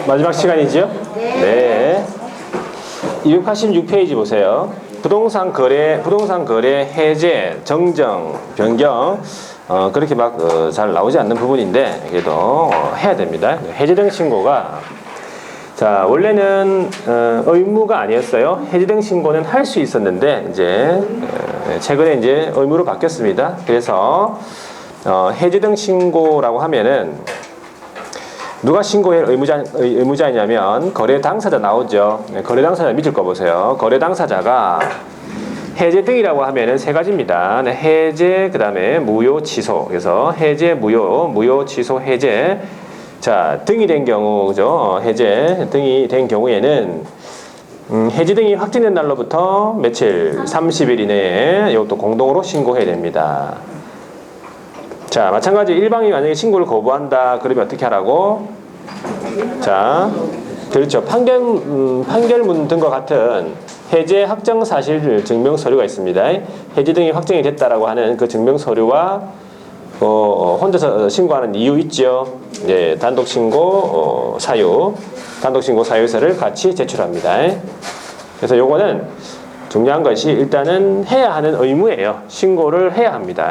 마지막 시간이죠? 네. 286페이지 보세요. 부동산 거래 해제, 정정, 변경, 그렇게 막 잘 나오지 않는 부분인데 그래도 해야 됩니다. 해제등 신고가 자 원래는 의무가 아니었어요. 해제등 신고는 할 수 있었는데 이제 최근에 이제 의무로 바뀌었습니다. 그래서 해제등 신고라고 하면은 누가 신고할 의무자냐면 거래 당사자 나오죠. 거래 당사자 밑줄 거 보세요. 거래 당사자가 해제 등이라고 하면은 세 가지입니다. 해제, 그 다음에 무효, 취소. 그래서 해제, 무효, 취소, 해제. 자, 등이 된 경우, 그죠? 해제 등이 된 경우에는 해제 등이 확정된 날로부터 며칠? 30일 이내에 이것도 공동으로 신고해야 됩니다. 자, 마찬가지 일방이 만약에 신고를 거부한다. 그러면 어떻게 하라고? 자, 그렇죠. 판결문 등과 같은 해제 확정 사실 증명 서류가 있습니다. 해제 등이 확정이 됐다라고 하는 그 증명 서류와 혼자서 신고하는 이유 있죠. 네, 단독 신고 사유서를 같이 제출합니다. 그래서 요거는 중요한 것이 일단은 해야 하는 의무예요. 신고를 해야 합니다.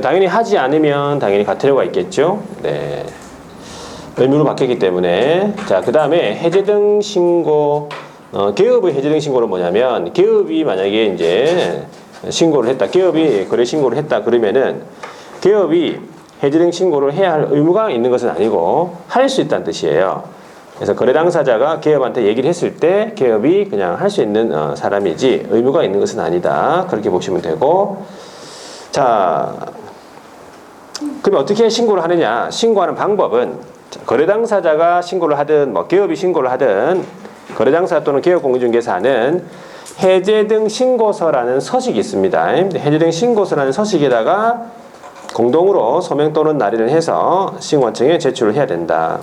당연히 하지 않으면 당연히 과태료가 있겠죠. 네. 의무로 바뀌었기 때문에. 자, 그 다음에 해제등 신고, 개업의 해제등 신고는 뭐냐면, 개업이 만약에 이제 신고를 했다, 개업이 거래 신고를 했다, 그러면은, 개업이 해제등 신고를 해야 할 의무가 있는 것은 아니고, 할 수 있다는 뜻이에요. 그래서 거래 당사자가 개업한테 얘기를 했을 때, 개업이 그냥 할 수 있는 사람이지, 의무가 있는 것은 아니다. 그렇게 보시면 되고, 자, 그러면 어떻게 신고를 하느냐? 신고하는 방법은 거래 당사자가 신고를 하든 개업이 신고를 하든 거래 당사자 또는 개업공인중개사는 해제등 신고서라는 서식이 있습니다. 해제등 신고서라는 서식에다가 공동으로 소명 또는 날인을 해서 신고관청에 제출을 해야 된다.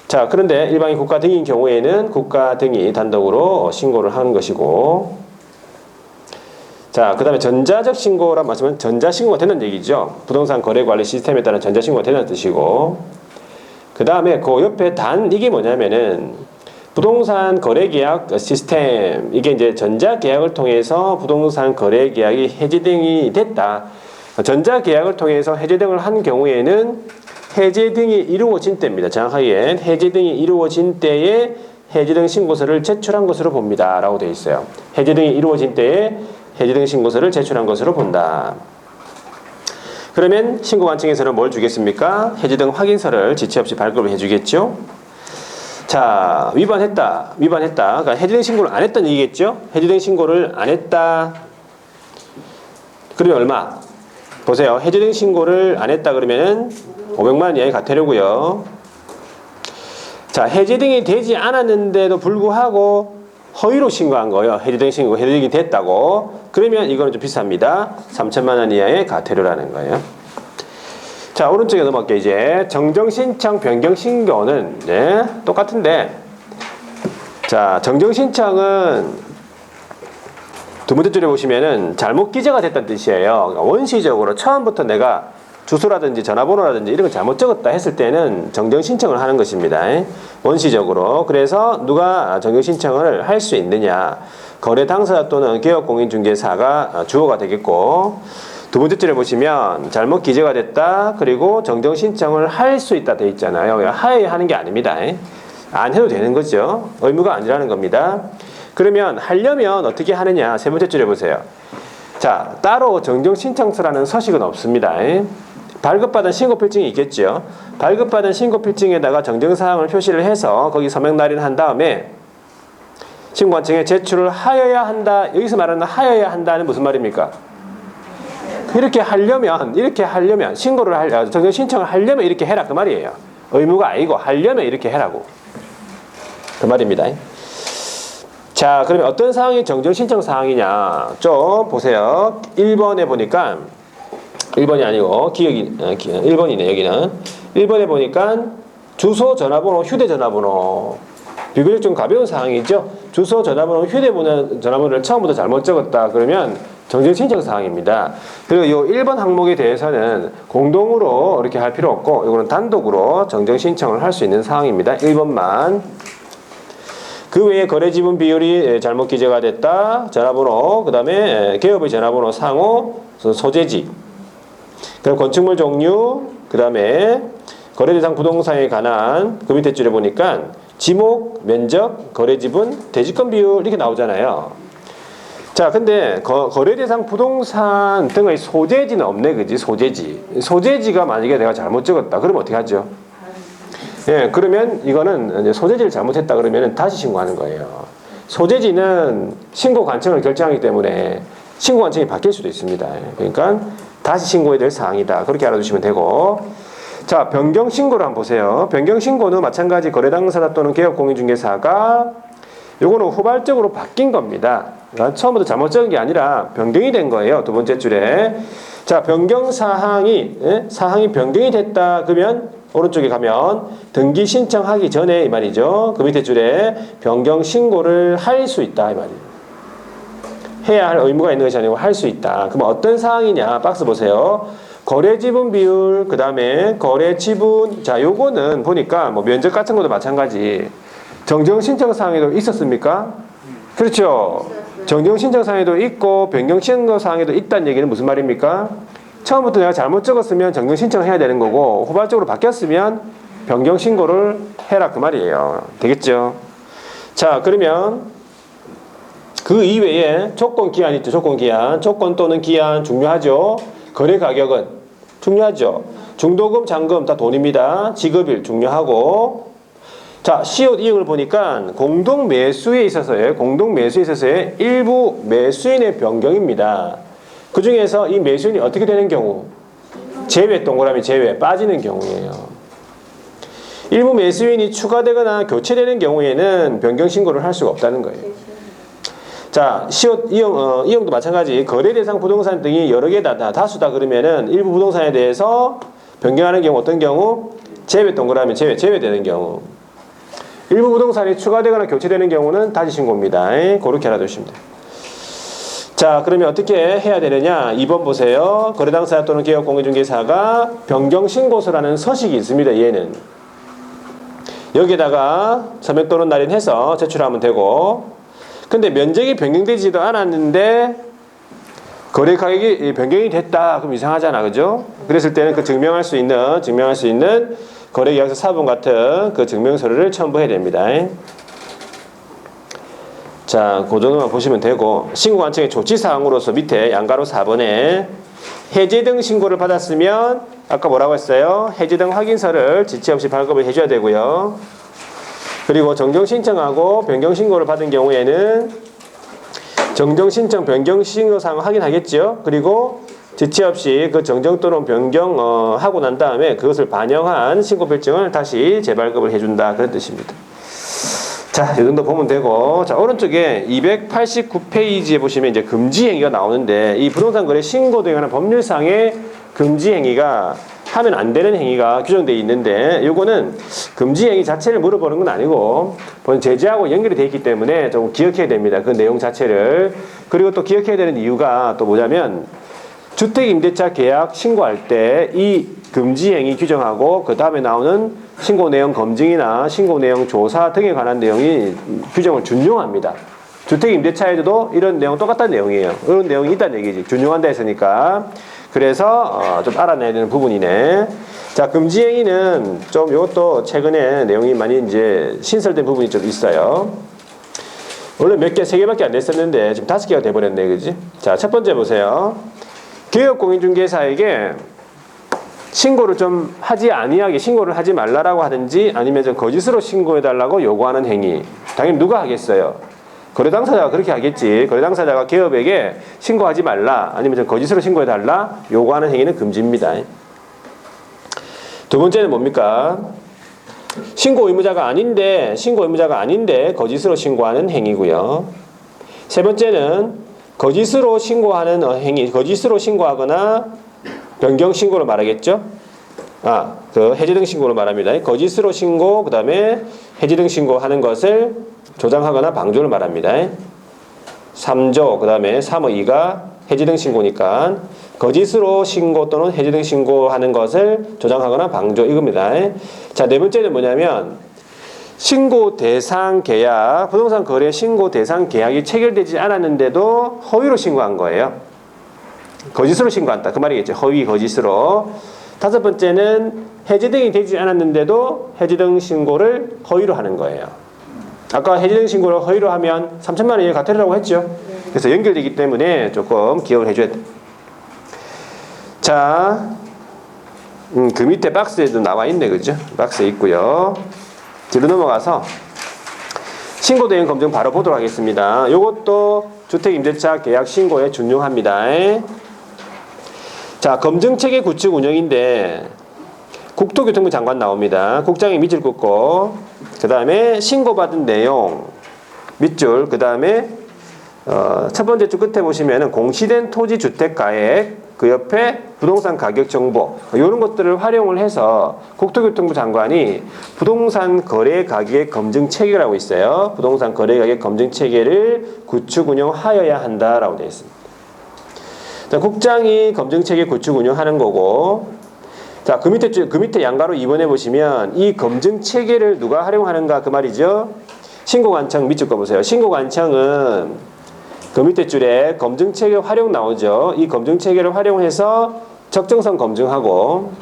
자, 그런데 일반인 국가 등인 경우에는 국가 등이 단독으로 신고를 하는 것이고, 자, 그 다음에 전자적 신고란 말씀은 전자신고가 되는 얘기죠. 부동산 거래관리 시스템에 따른 전자신고가 되는 뜻이고, 그 다음에 그 옆에 이게 뭐냐면은 부동산 거래계약 시스템, 이게 이제 전자계약을 통해서 부동산 거래계약이 해제 등이 됐다. 전자계약을 통해서 해제 등을 한 경우에는 해제 등이 이루어진 때입니다. 정확하게 해제 등이 이루어진 때에 해제 등 신고서를 제출한 것으로 봅니다. 라고 되어 있어요. 해제 등이 이루어진 때에 해제 등 신고서를 제출한 것으로 본다. 그러면 신고관청에서는 뭘 주겠습니까? 해제 등 확인서를 지체 없이 발급을 해주겠죠. 자, 위반했다. 그러니까 해제 등 신고를 안 했다는 얘기겠죠. 해제 등 신고를 안 했다. 그러면 얼마? 보세요. 해제 등 신고를 안 했다 그러면은 500만 원 이하의 과태료고요. 자, 해제 등이 되지 않았는데도 불구하고 허위로 신고한 거예요. 해제등 신고, 해제등이 됐다고. 그러면 이거는 좀 비쌉니다. 3천만 원 이하의 과태료라는 거예요. 자, 오른쪽에 넘어갈게요. 이제 정정신청, 변경신고는 네, 똑같은데, 자, 정정신청은 두 번째 줄에 보시면은 잘못 기재가 됐다는 뜻이에요. 그러니까 원시적으로 처음부터 내가 주소라든지 전화번호라든지 이런 걸 잘못 적었다 했을 때는 정정신청을 하는 것입니다. 원시적으로. 그래서 누가 정정신청을 할 수 있느냐. 거래 당사자 또는 개업공인중개사가 주어가 되겠고, 두 번째 줄에 보시면 잘못 기재가 됐다. 그리고 정정신청을 할 수 있다 되어 있잖아요. 하여야 하는 게 아닙니다. 안 해도 되는 거죠. 의무가 아니라는 겁니다. 그러면 하려면 어떻게 하느냐. 세 번째 줄에 보세요. 자, 따로 정정신청서라는 서식은 없습니다. 발급받은 신고필증이 있겠죠. 발급받은 신고필증에다가 정정사항을 표시를 해서 거기 서명 날인한 다음에 신고관청에 제출을 하여야 한다. 여기서 말하는 하여야 한다는 무슨 말입니까? 이렇게 하려면 정정신청을 하려면 이렇게 해라 그 말이에요. 의무가 아니고 하려면 이렇게 해라고 그 말입니다. 자, 그러면 어떤 사항이 정정신청 사항이냐 좀 보세요. 1번에 보니까 1번이 아니고 1번이네. 여기는 1번에 보니까 주소, 전화번호, 휴대전화번호 비교적 좀 가벼운 사항이죠. 주소, 전화번호, 휴대전화번호를 처음부터 잘못 적었다 그러면 정정 신청 사항입니다. 그리고 이 1번 항목에 대해서는 공동으로 이렇게 할 필요 없고 이거는 단독으로 정정 신청을 할 수 있는 사항입니다. 1번만. 그 외에 거래 지분 비율이 잘못 기재가 됐다. 전화번호, 그 다음에 개업의 전화번호 상호, 소재지. 그럼 건축물 종류, 그 다음에 거래 대상 부동산에 관한 그 밑에 줄에 보니까 지목, 면적, 거래 지분, 대지권 비율 이렇게 나오잖아요. 자, 근데 거래 대상 부동산 등의 소재지는 없네, 그지? 소재지가 만약에 내가 잘못 적었다. 그러면 어떻게 하죠? 예, 그러면 이거는 이제 소재지를 잘못했다 그러면 다시 신고하는 거예요. 소재지는 신고 관청을 결정하기 때문에 신고 관청이 바뀔 수도 있습니다. 그러니까 다시 신고해야 될 사항이다. 그렇게 알아두시면 되고. 자, 변경 신고를 한번 보세요. 변경 신고는 마찬가지 거래 당사자 또는 개업 공인중개사가 요거는 후발적으로 바뀐 겁니다. 그러니까 처음부터 잘못 적은 게 아니라 변경이 된 거예요. 두 번째 줄에. 자, 변경 사항이 변경이 됐다. 그러면 오른쪽에 가면 등기 신청하기 전에 이 말이죠. 그 밑에 줄에 변경 신고를 할 수 있다 이 말이에요. 해야 할 의무가 있는 것이 아니고 할 수 있다. 그럼 어떤 사항이냐? 박스 보세요. 거래 지분 비율, 그 다음에 거래 지분. 자, 요거는 보니까 뭐 면적 같은 것도 마찬가지. 정정 신청 사항에도 있었습니까? 그렇죠. 정정 신청 사항에도 있고 변경 신고 사항에도 있다는 얘기는 무슨 말입니까? 처음부터 내가 잘못 적었으면 정정 신청을 해야 되는 거고 후발적으로 바뀌었으면 변경 신고를 해라 그 말이에요. 되겠죠? 자, 그러면 그 이외에 조건 기한 있죠. 조건 기한. 조건 또는 기한 중요하죠. 거래 가격은 중요하죠. 중도금, 잔금 다 돈입니다. 지급일 중요하고. 자, 시옷 이응을 보니까 공동 매수에 있어서의 일부 매수인의 변경입니다. 그 중에서 이 매수인이 어떻게 되는 경우? 제외, 동그라미 제외, 빠지는 경우예요. 일부 매수인이 추가되거나 교체되는 경우에는 변경 신고를 할 수가 없다는 거예요. 자, 시옷 이형도 마찬가지. 거래 대상 부동산 등이 여러 개다, 다수다 그러면은 일부 부동산에 대해서 변경하는 경우 어떤 경우? 제외, 동그라미 제외되는 경우. 일부 부동산이 추가되거나 교체되는 경우는 다시 신고입니다. 그렇게 알아두시면 돼요. 자, 그러면 어떻게 해야 되느냐? 2번 보세요. 거래 당사자 또는 개업 공인중개사가 변경 신고서라는 서식이 있습니다. 얘는 여기에다가 서명 또는 날인해서 제출하면 되고, 근데 면적이 변경되지도 않았는데 거래 가격이 변경이 됐다. 그럼 이상하잖아, 그죠? 그랬을 때는 그 증명할 수 있는 거래계약서 사본 같은 그 증명서류를 첨부해야 됩니다. 자, 그 정도만 보시면 되고, 신고관청의 조치사항으로서 밑에 양가로 4번에 해제 등 신고를 받았으면 아까 뭐라고 했어요? 해제 등 확인서를 지체 없이 발급을 해줘야 되고요. 그리고 정정 신청하고 변경 신고를 받은 경우에는 정정 신청 변경 신고 사항을 확인하겠죠. 그리고 지체 없이 그 정정 또는 변경 하고 난 다음에 그것을 반영한 신고 필증을 다시 재발급을 해준다 그런 뜻입니다. 자, 이 정도 보면 되고, 자, 오른쪽에 289페이지에 보시면 이제 금지 행위가 나오는데, 이 부동산 거래 신고 등에 관한 법률상의 금지 행위가 하면 안 되는 행위가 규정되어 있는데, 요거는 금지 행위 자체를 물어보는 건 아니고 본 제재하고 연결이 되어 있기 때문에 조금 기억해야 됩니다. 그 내용 자체를. 그리고 또 기억해야 되는 이유가 또 뭐냐면, 주택임대차 계약 신고할 때 이 금지 행위 규정하고 그 다음에 나오는 신고 내용 검증이나 신고 내용 조사 등에 관한 내용이 규정을 준용합니다. 주택임대차에도 이런 내용 똑같다는 내용이에요. 이런 내용이 있다는 얘기지. 준용한다 했으니까. 그래서 좀 알아내야 되는 부분이네. 자, 금지 행위는 좀 이것도 최근에 내용이 많이 이제 신설된 부분이 좀 있어요. 원래 몇 개, 3개밖에 안 됐었는데 지금 5개가 돼버렸네, 그지? 자, 첫 번째 보세요. 개업공인중개사에게 신고를 좀 신고를 하지 말라라고 하든지 아니면 좀 거짓으로 신고해달라고 요구하는 행위. 당연히 누가 하겠어요? 거래 당사자가 그렇게 하겠지. 거래 당사자가 개업에게 신고하지 말라 아니면 좀 거짓으로 신고해달라 요구하는 행위는 금지입니다. 두 번째는 뭡니까? 신고 의무자가 아닌데 거짓으로 신고하는 행위고요. 세 번째는 거짓으로 신고하는 행위, 거짓으로 신고하거나 변경 신고를 말하겠죠? 그 해제 등 신고를 말합니다. 거짓으로 신고, 그 다음에 해제 등 신고하는 것을 조장하거나 방조를 말합니다. 3조, 그 다음에 3의 2가 해지 등 신고니까 거짓으로 신고 또는 해지 등 신고하는 것을 조장하거나 방조 이겁니다. 자, 네 번째는 뭐냐면 신고 대상 계약, 부동산 거래 신고 대상 계약이 체결되지 않았는데도 허위로 신고한 거예요. 거짓으로 신고한다. 그 말이겠죠. 허위, 거짓으로. 다섯 번째는 해지 등이 되지 않았는데도 해지 등 신고를 허위로 하는 거예요. 아까 해지 등 신고를 허위로 하면 3천만 원 이하 과태료라고 했죠. 그래서 연결되기 때문에 조금 기억을 해줘야 돼. 자, 그 밑에 박스에도 나와 있네, 그죠? 박스에 있고요. 뒤로 넘어가서 신고 대행 검증 바로 보도록 하겠습니다. 이것도 주택임대차 계약 신고에 준용합니다. 자, 검증체계 구축 운영인데 국토교통부 장관 나옵니다. 국장이 밑줄 긋고 그 다음에 신고받은 내용 밑줄 그 다음에 첫 번째 줄 끝에 보시면은 공시된 토지 주택 가액 그 옆에 부동산 가격 정보 이런 것들을 활용을 해서 국토교통부 장관이 부동산 거래 가격 검증 체계라고 있어요. 부동산 거래 가격 검증 체계를 구축 운영하여야 한다라고 되어 있습니다. 자, 국장이 검증 체계 구축 운영하는 거고, 자, 그 밑에 양가로 2번에 보시면 이 검증 체계를 누가 활용하는가 그 말이죠. 신고관청 밑줄 거 보세요. 신고관청은 그 밑에 줄에 검증 체계 활용 나오죠. 이 검증 체계를 활용해서 적정성 검증하고,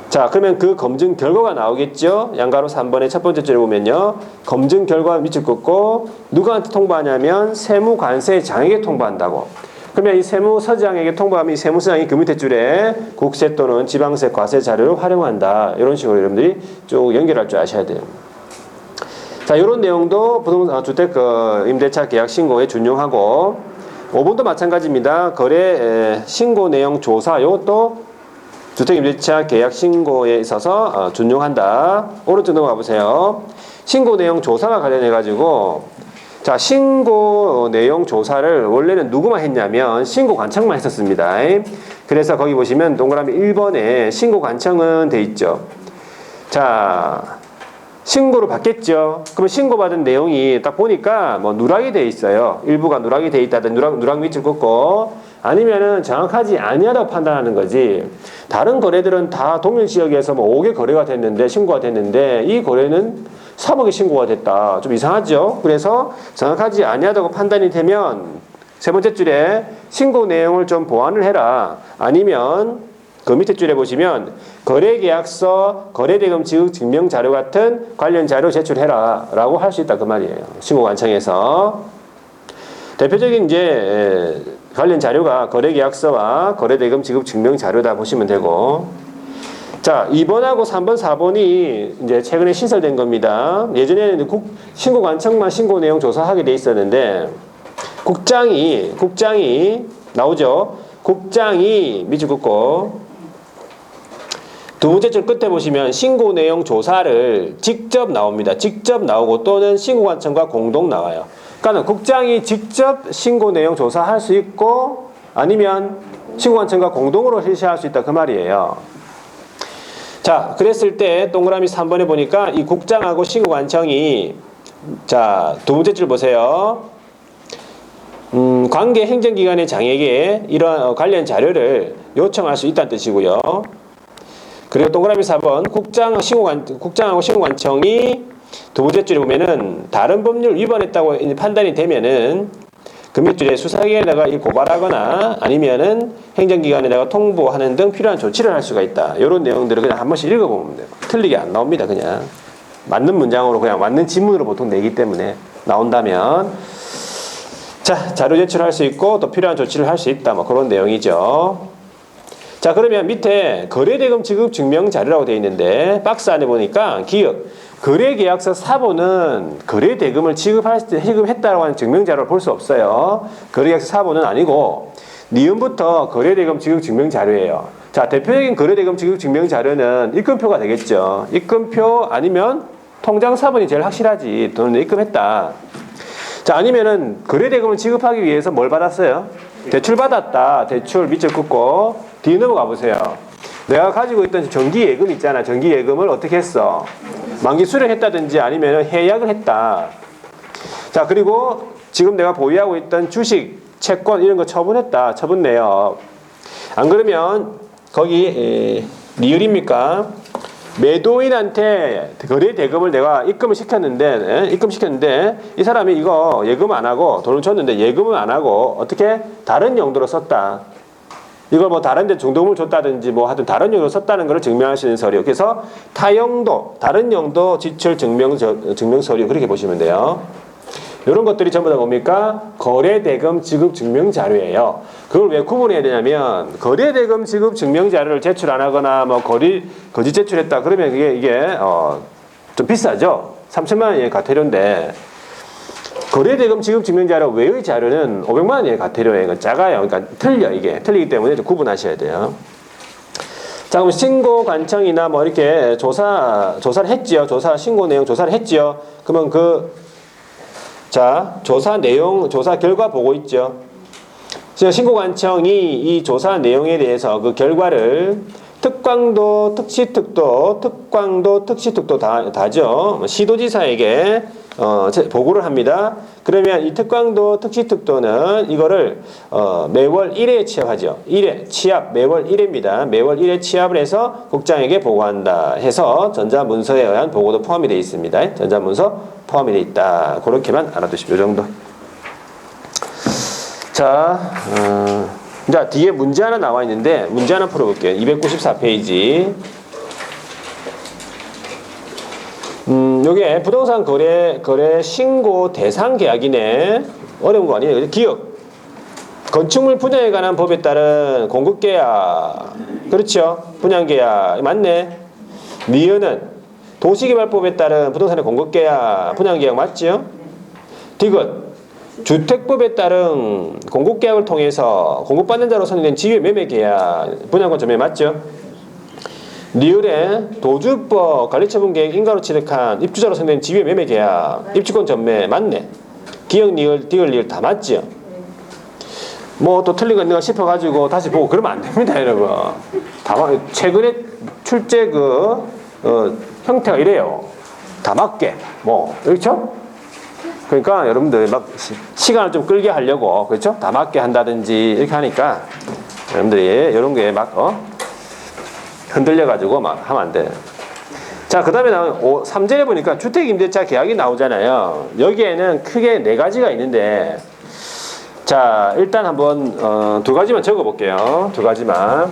자, 그러면 그 검증 결과가 나오겠죠. 양가로 3번의 첫 번째 줄에 보면요. 검증 결과 밑줄 긋고 누구한테 통보하냐면 세무관세장에게 통보한다고. 그러면 이 세무서장에게 통보하면 이 세무서장이 그 밑에 줄에 국세 또는 지방세 과세 자료를 활용한다. 이런 식으로 여러분들이 쭉 연결할 줄 아셔야 돼요. 자, 이런 내용도 부동산 주택 임대차 계약 신고에 준용하고 5번도 마찬가지입니다. 거래 신고 내용 조사 이것도 주택 임대차 계약 신고에 있어서 준용한다. 오른쪽 넘어가 보세요. 신고 내용 조사가 관련해 가지고 자, 신고 내용 조사를 원래는 누구만 했냐면 신고관청만 했었습니다. 그래서 거기 보시면 동그라미 1번에 신고관청은 돼 있죠. 자, 신고를 받겠죠. 그러면 신고받은 내용이 딱 보니까 뭐 누락이 돼 있어요. 일부가 누락이 돼 있다든 누락 밑줄 긋고 아니면은 정확하지 아니하다고 판단하는 거지. 다른 거래들은 다 동일 지역에서 뭐 5개 거래가 됐는데 신고가 됐는데 이 거래는 3억이 신고가 됐다. 좀 이상하죠? 그래서 정확하지 아니하다고 판단이 되면 세 번째 줄에 신고 내용을 좀 보완을 해라. 아니면 그 밑에 줄에 보시면 거래계약서, 거래대금 지급 증명자료 같은 관련 자료 제출해라 라고 할 수 있다 그 말이에요. 신고관청에서. 대표적인 이제 관련 자료가 거래계약서와 거래대금 지급 증명자료다 보시면 되고, 자, 2번하고 3번, 4번이 이제 최근에 신설된 겁니다. 예전에는 신고관청만 신고 내용 조사하게 돼 있었는데, 국장이 나오죠. 국장이 밑줄 긋고, 두 번째 줄 끝에 보시면 신고 내용 조사를 직접 나옵니다. 직접 나오고 또는 신고관청과 공동 나와요. 그러니까 국장이 직접 신고 내용 조사할 수 있고 아니면 신고관청과 공동으로 실시할 수 있다 그 말이에요. 자, 그랬을 때 동그라미 3번에 보니까 이 국장하고 신고관청이 자, 두 번째 줄 보세요. 관계 행정기관의 장에게 이러한 관련 자료를 요청할 수 있다는 뜻이고요. 그리고 동그라미 4번 국장하고 신고관청이 두 번째 줄에 보면은 다른 법률 위반했다고 판단이 되면은 그 밑줄에 수사기관에다가 고발하거나 아니면은 행정기관에다가 통보하는 등 필요한 조치를 할 수가 있다. 이런 내용들을 그냥 한 번씩 읽어보면 돼요. 틀리게 안 나옵니다. 그냥 맞는 문장으로 그냥 맞는 지문으로 보통 내기 때문에 나온다면 자, 자료 제출할 수 있고 또 필요한 조치를 할 수 있다. 뭐 그런 내용이죠. 자, 그러면 밑에 거래대금 지급 증명 자료라고 되어 있는데 박스 안에 보니까 기억 거래계약서 사본은 거래대금을 지급했다라고 하는 증명 자료를 볼 수 없어요. 거래계약서 사본은 아니고 니은부터 거래대금 지급 증명 자료예요. 자, 대표적인 거래대금 지급 증명 자료는 입금표가 되겠죠. 입금표 아니면 통장 사본이 제일 확실하지. 돈을 입금했다. 자, 아니면은 거래대금을 지급하기 위해서 뭘 받았어요? 대출 받았다. 대출 밑줄 긋고 뒤 넘어가 보세요. 내가 가지고 있던 정기예금 있잖아. 정기예금을 어떻게 했어? 만기 수령했다든지 아니면 해약을 했다. 자, 그리고 지금 내가 보유하고 있던 주식 채권 이런 거 처분했다. 처분 내역. 안 그러면 거기 리을입니까? 매도인한테 거래 대금을 내가 입금을 시켰는데 이 사람이 이거 예금 안 하고 돈을 줬는데 예금을 안 하고 어떻게 다른 용도로 썼다. 이걸 뭐 다른 데 중도금을 줬다든지 뭐 하여튼 다른 용도로 썼다는 것을 증명할 수 있는 서류. 그래서 타용도, 다른 용도 지출 증명 서류 그렇게 보시면 돼요. 이런 것들이 전부 다 뭡니까? 거래대금 지급 증명 자료예요. 그걸 왜 구분해야 되냐면 거래대금 지급 증명 자료를 제출 안 하거나 뭐 거짓 제출했다 그러면 이게 좀 비싸죠. 3천만 원의 과태료인데 거래대금 지급 증명 자료 외의 자료는 500만 원의 과태료예요. 이건 작아요. 그러니까 틀리기 때문에 좀 구분하셔야 돼요. 자, 그럼 신고 관청이나 뭐 이렇게 조사를 했지요. 신고 내용 조사를 했지요. 그러면 조사 내용, 조사 결과 보고 있죠. 신고관청이 이 조사 내용에 대해서 그 결과를 특광도, 특시특도 다죠. 시도지사에게 보고를 합니다. 그러면 이 특광도, 특시특도는 이거를 매월 1회에 취합하죠. 매월 1회입니다. 매월 1회 취합을 해서 국장에게 보고한다 해서 전자문서에 의한 보고도 포함이 되어 있습니다. 전자문서 포함이 되어 있다. 그렇게만 알아두십시오. 이 정도. 자, 뒤에 문제 하나 나와 있는데 문제 하나 풀어볼게요. 294페이지. 요게 부동산 거래 신고 대상 계약이네. 어려운 거 아니에요. 기억. 건축물 분양에 관한 법에 따른 공급 계약. 그렇죠. 분양 계약. 맞네. 니은은 도시개발법에 따른 부동산의 공급 계약, 분양 계약 맞죠? 디귿. 주택법에 따른 공급 계약을 통해서 공급받는 자로 선정된 지위 매매 계약, 분양권 전매 맞죠? 리을에 도주법 관리처분 계획 인가로 취득한 입주자로 선정된 지위 매매 계약, 입주권 전매 맞네. 기역 리을, 디귿 리을 다 맞죠? 뭐 또 틀린 거 있는가 싶어가지고 다시 보고 그러면 안 됩니다, 여러분. 최근에 출제 형태가 이래요. 다 맞게 뭐 그렇죠? 그러니까 여러분들 막 시간을 좀 끌게 하려고 그렇죠? 다 맞게 한다든지 이렇게 하니까 여러분들이 이런 게 막 흔들려 가지고 막 하면 안 돼. 자, 그다음에 나온 3절에 보니까 주택임대차 계약이 나오잖아요. 여기에는 크게 4가지가 있는데 자, 일단 한번 2가지만 적어 볼게요. 2가지만.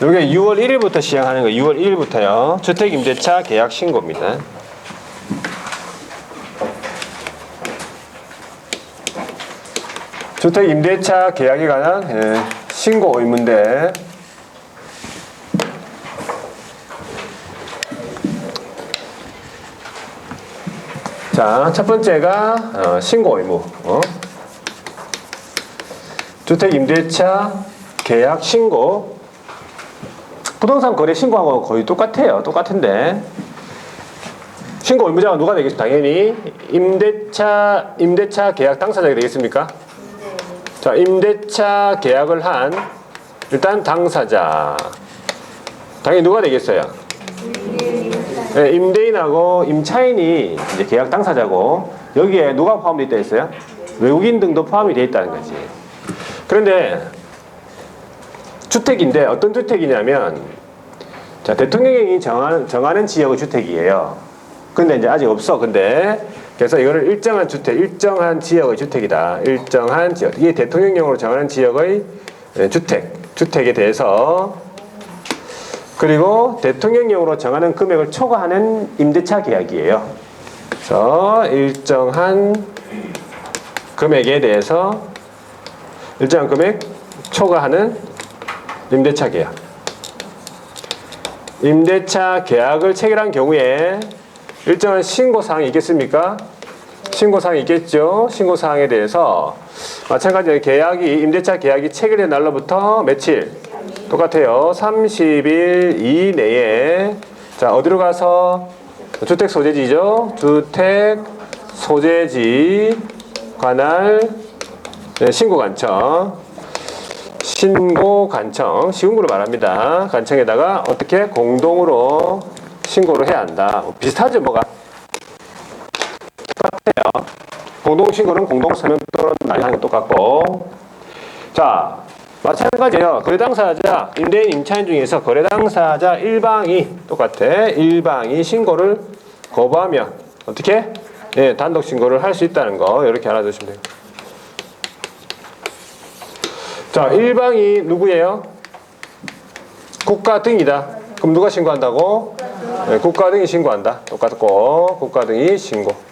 요게 6월 1일부터 시행하는 거 6월 1일부터요. 주택임대차 계약 신고입니다. 주택임대차 계약에 관한 신고 의무인데 자, 첫 번째가 신고 의무. 주택임대차 계약 신고. 부동산 거래 신고하고 거의 똑같아요. 똑같은데 신고 의무자가 누가 되겠습니까? 당연히 임대차 계약 당사자가 되겠습니까? 자, 임대차 계약을 한 일단 당사자 당연히 누가 되겠어요? 네, 임대인하고 임차인이 이제 계약 당사자고 여기에 누가 포함되어 있다 했어요? 외국인 등도 포함이 되어 있다는 거지. 그런데 주택인데 어떤 주택이냐면 자, 대통령이 정하는 지역의 주택이에요. 근데 이제 아직 없어. 근데 그래서 이거를 일정한 지역의 주택이다. 일정한 지역. 이게 대통령령으로 정하는 지역의 주택에 대해서 그리고 대통령령으로 정하는 금액을 초과하는 임대차 계약이에요. 그래서 일정한 금액에 대해서 일정한 금액 초과하는 임대차 계약. 임대차 계약을 체결한 경우에 일정한 신고사항이 있겠습니까? 신고사항이 있겠죠. 신고사항에 대해서 마찬가지로 임대차 계약이 체결된 날로부터 며칠? 똑같아요. 30일 이내에 자, 어디로 가서 주택 소재지죠. 주택 소재지 관할 신고관청. 신고관청, 쉬운 거로 말합니다. 관청에다가 어떻게 공동으로 신고를 해야 한다. 비슷하죠, 뭐가? 공동신고는 공동서명 또는 나뉘어 하는 거 똑같고. 자, 마찬가지예요. 거래당사자, 임대인, 임차인 중에서 거래당사자 일방이 똑같아. 일방이 신고를 거부하면 어떻게? 예, 단독 신고를 할 수 있다는 거 이렇게 알아두시면 돼요. 자, 일방이 누구예요? 국가 등이다. 그럼 누가 신고한다고? 네, 국가 등이 신고한다. 똑같고 국가 등이 신고.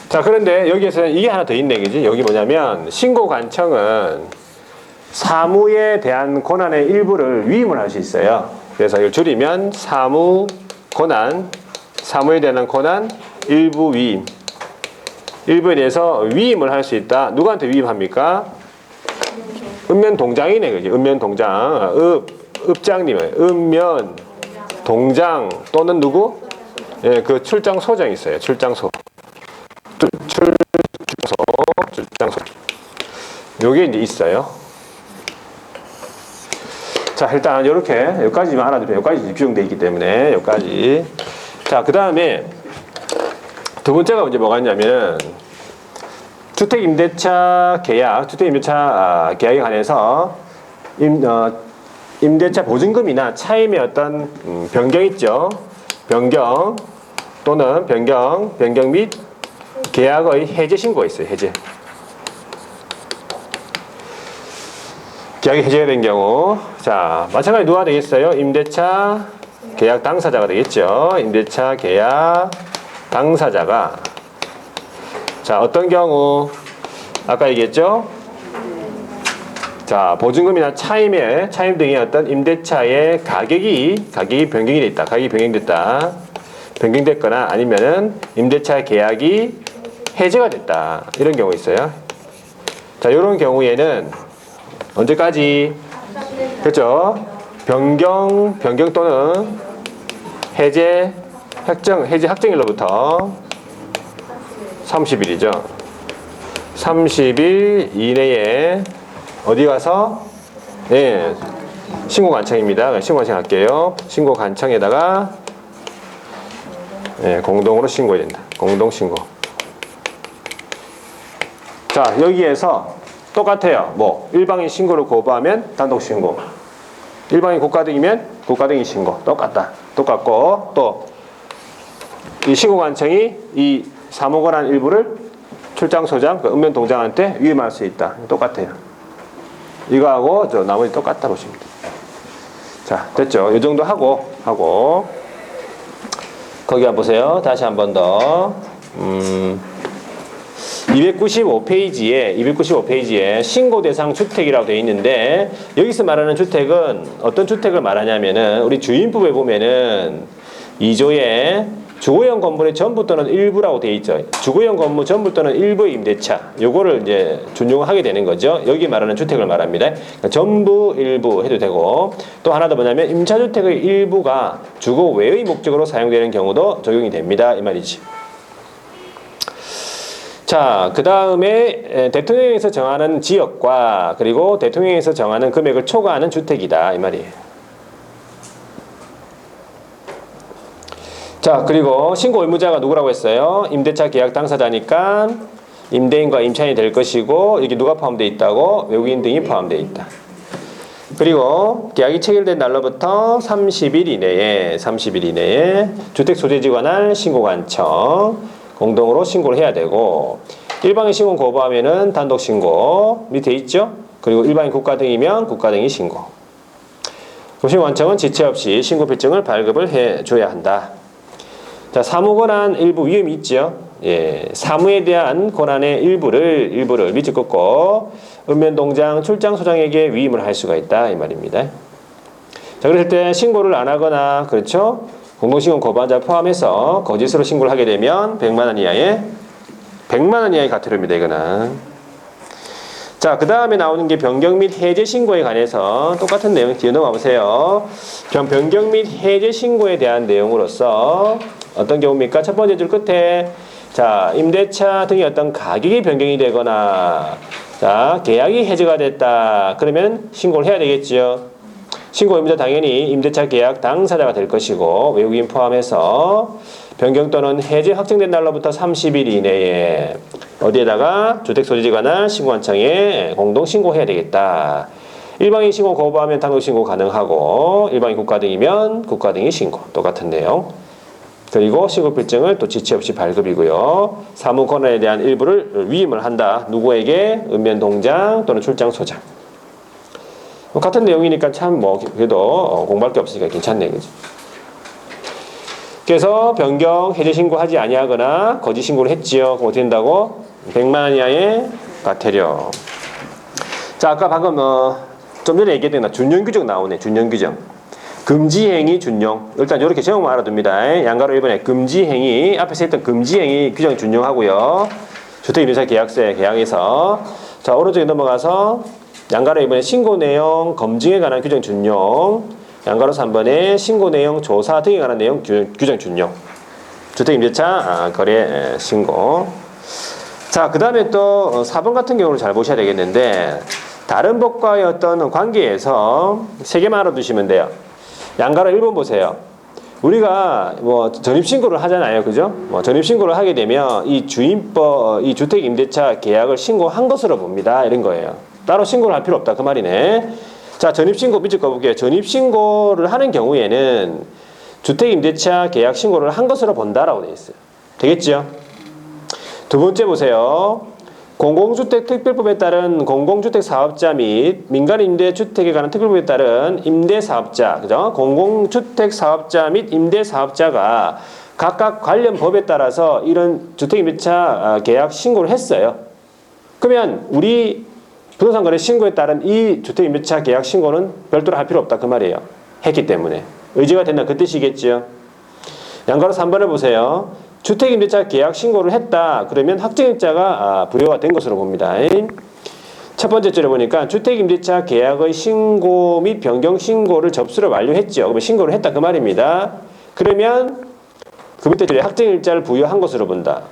자, 그런데 여기에서는 이게 하나 더 있네, 그지? 여기 뭐냐면 신고관청은 사무에 대한 권한의 일부를 위임을 할 수 있어요. 그래서 이걸 줄이면 사무권한, 사무에 대한 권한 일부 위임. 일부에 대해서 위임을 할 수 있다. 누구한테 위임합니까? 읍면동장이네, 그지? 읍면동장. 읍장님, 읍면동장 또는 누구? 예, 그 출장소장이 있어요. 출장소. 출장소. 요게 이제 있어요. 자, 일단 이렇게 여기까지만 알아두세요. 여기까지 규정되어 있기 때문에 여기까지. 자, 그 다음에 두 번째가 이제 뭐가 있냐면 주택임대차 계약, 주택임대차 계약에 관해서 임대차 보증금이나 차임의 어떤 변경 있죠. 변경 또는 변경 및 계약의 해제 신고가 있어요. 해제. 계약이 해제가 된 경우, 자, 마찬가지로 누가 되겠어요? 임대차 계약 당사자가 되겠죠. 임대차 계약 당사자가, 자, 어떤 경우 아까 얘기했죠? 자, 보증금이나 차임 등의 어떤 임대차의 가격이 변경이 됐다. 가격이 변경됐다. 변경됐거나 아니면은 임대차 계약이 해제가 됐다. 이런 경우 있어요. 자, 이런 경우에는 언제까지? 그렇죠? 변경 또는 해제 확정일로부터 30일이죠. 30일 이내에 어디 가서? 네, 신고관청입니다. 신고관청 할게요. 신고관청에다가 네, 공동으로 신고해야 된다. 공동신고. 자, 여기에서 똑같아요. 뭐 일방이 신고를 거부하면 단독신고, 일방이 국가 등이면 국가 등이 신고. 똑같고 또 이 신고관청이 이 사무권한 일부를 출장소장, 그 읍면동장한테 위임할 수 있다. 똑같아요. 이거하고 저 나머지 똑같다 보시면 돼요. 자, 됐죠? 이 정도 하고 거기 한번 보세요. 다시 한 번 더. 295페이지에 신고 대상 주택이라고 되어 있는데, 여기서 말하는 주택은 어떤 주택을 말하냐면은 우리 주인법에 보면은 2조에 주거용 건물의 전부 또는 일부라고 되어 있죠. 주거용 건물 전부 또는 일부의 임대차, 요거를 이제 준용하게 되는 거죠. 여기 말하는 주택을 말합니다. 그러니까 전부, 일부 해도 되고, 또 하나 더 뭐냐면 임차주택의 일부가 주거 외의 목적으로 사용되는 경우도 적용이 됩니다. 이 말이지. 자, 그 다음에 대통령에서 정하는 지역과 그리고 대통령에서 정하는 금액을 초과하는 주택이다. 이 말이에요. 자, 그리고 신고 의무자가 누구라고 했어요? 임대차 계약 당사자니까 임대인과 임차인이 될 것이고, 여기 누가 포함되어 있다고? 외국인 등이 포함되어 있다. 그리고 계약이 체결된 날로부터 30일 이내에 주택 소재지 관할 신고관청 공동으로 신고를 해야 되고, 일방인 신고 거부하면은 단독 신고 밑에 있죠? 그리고 일반인 국가 등이면 국가 등이 신고. 신고관청은 지체 없이 신고 필증을 발급을 해줘야 한다. 자, 사무 권한 일부 위험이 있죠. 예, 사무에 대한 권한의 일부를 밑줄 긋고 읍면동장 출장소장에게 위임을 할 수가 있다. 이 말입니다. 자, 그럴 때 신고를 안 하거나, 그렇죠? 공동신고 거부한 자 포함해서 거짓으로 신고를 하게 되면 100만 원 이하의 과태료입니다. 이거는. 자, 그 다음에 나오는 게 변경 및 해제 신고에 관해서 똑같은 내용 뒤에 넘어가 보세요. 변경 및 해제 신고에 대한 내용으로서 어떤 경우입니까? 첫 번째 줄 끝에, 자, 임대차 등의 어떤 가격이 변경이 되거나, 자, 계약이 해제가 됐다. 그러면 신고를 해야 되겠죠. 신고 의무자 당연히 임대차 계약 당사자가 될 것이고, 외국인 포함해서 변경 또는 해제 확정된 날로부터 30일 이내에 어디에다가 주택소유지 관할 신고한청에 공동 신고해야 되겠다. 일방인 신고 거부하면 단독 신고 가능하고 일방인 국가 등이면 국가 등이 신고 똑같은 내용. 그리고 신고필증을 또 지체 없이 발급이고요. 사무 권한에 대한 일부를 위임을 한다. 누구에게? 읍면동장 또는 출장소장. 같은 내용이니까 참 뭐 그래도 공부할 게 없으니까 괜찮네, 그죠? 그래서 변경 해제 신고하지 아니하거나 거짓 신고를 했지요. 그럼 어떻게 된다고? 100만 원 이하의 과태료. 자, 아까 방금 좀 전에 얘기했던 준용 규정 나오네. 준용 규정. 금지 행위 준용. 일단 이렇게 제목만 알아둡니다. 양가로 1번에 금지 행위, 앞에서 했던 금지 행위 규정 준용하고요. 주택임대차 계약서에 계약에서. 자, 오른쪽에 넘어가서 양가로 1번에 신고 내용 검증에 관한 규정 준용. 양가로 3번에 신고 내용 조사 등에 관한 내용 규정 준용. 주택임대차 거래 신고. 자, 그 다음에 또 4번 같은 경우를 잘 보셔야 되겠는데 다른 법과의 어떤 관계에서 3개만 알아두시면 돼요. 양가로 1번 보세요. 우리가 뭐 전입신고를 하잖아요. 그죠? 뭐 전입신고를 하게 되면 이 주임법, 이 주택임대차 계약을 신고한 것으로 봅니다. 이런 거예요. 따로 신고를 할 필요 없다. 그 말이네. 자, 전입신고 밑줄 꺼볼게요. 전입신고를 하는 경우에는 주택임대차 계약 신고를 한 것으로 본다라고 되어 있어요. 되겠죠? 두 번째 보세요. 공공주택특별법에 따른 공공주택사업자 및 민간임대주택에 관한 특별법에 따른 임대사업자, 그죠? 공공주택사업자 및 임대사업자가 각각 관련 법에 따라서 이런 주택임대차 계약 신고를 했어요. 그러면 우리 부동산거래 신고에 따른 이 주택임대차 계약 신고는 별도로 할 필요 없다 그 말이에요. 했기 때문에. 의지가 된다 그 뜻이겠죠. 양가로 3번을 보세요. 주택임대차 계약 신고를 했다. 그러면 확정일자가 부여가 된 것으로 봅니다. 첫 번째 줄에 보니까 주택임대차 계약의 신고 및 변경 신고를 접수를 완료했죠. 그러면 신고를 했다 그 말입니다. 그러면 그 밑에 줄에 확정일자를 부여한 것으로 본다.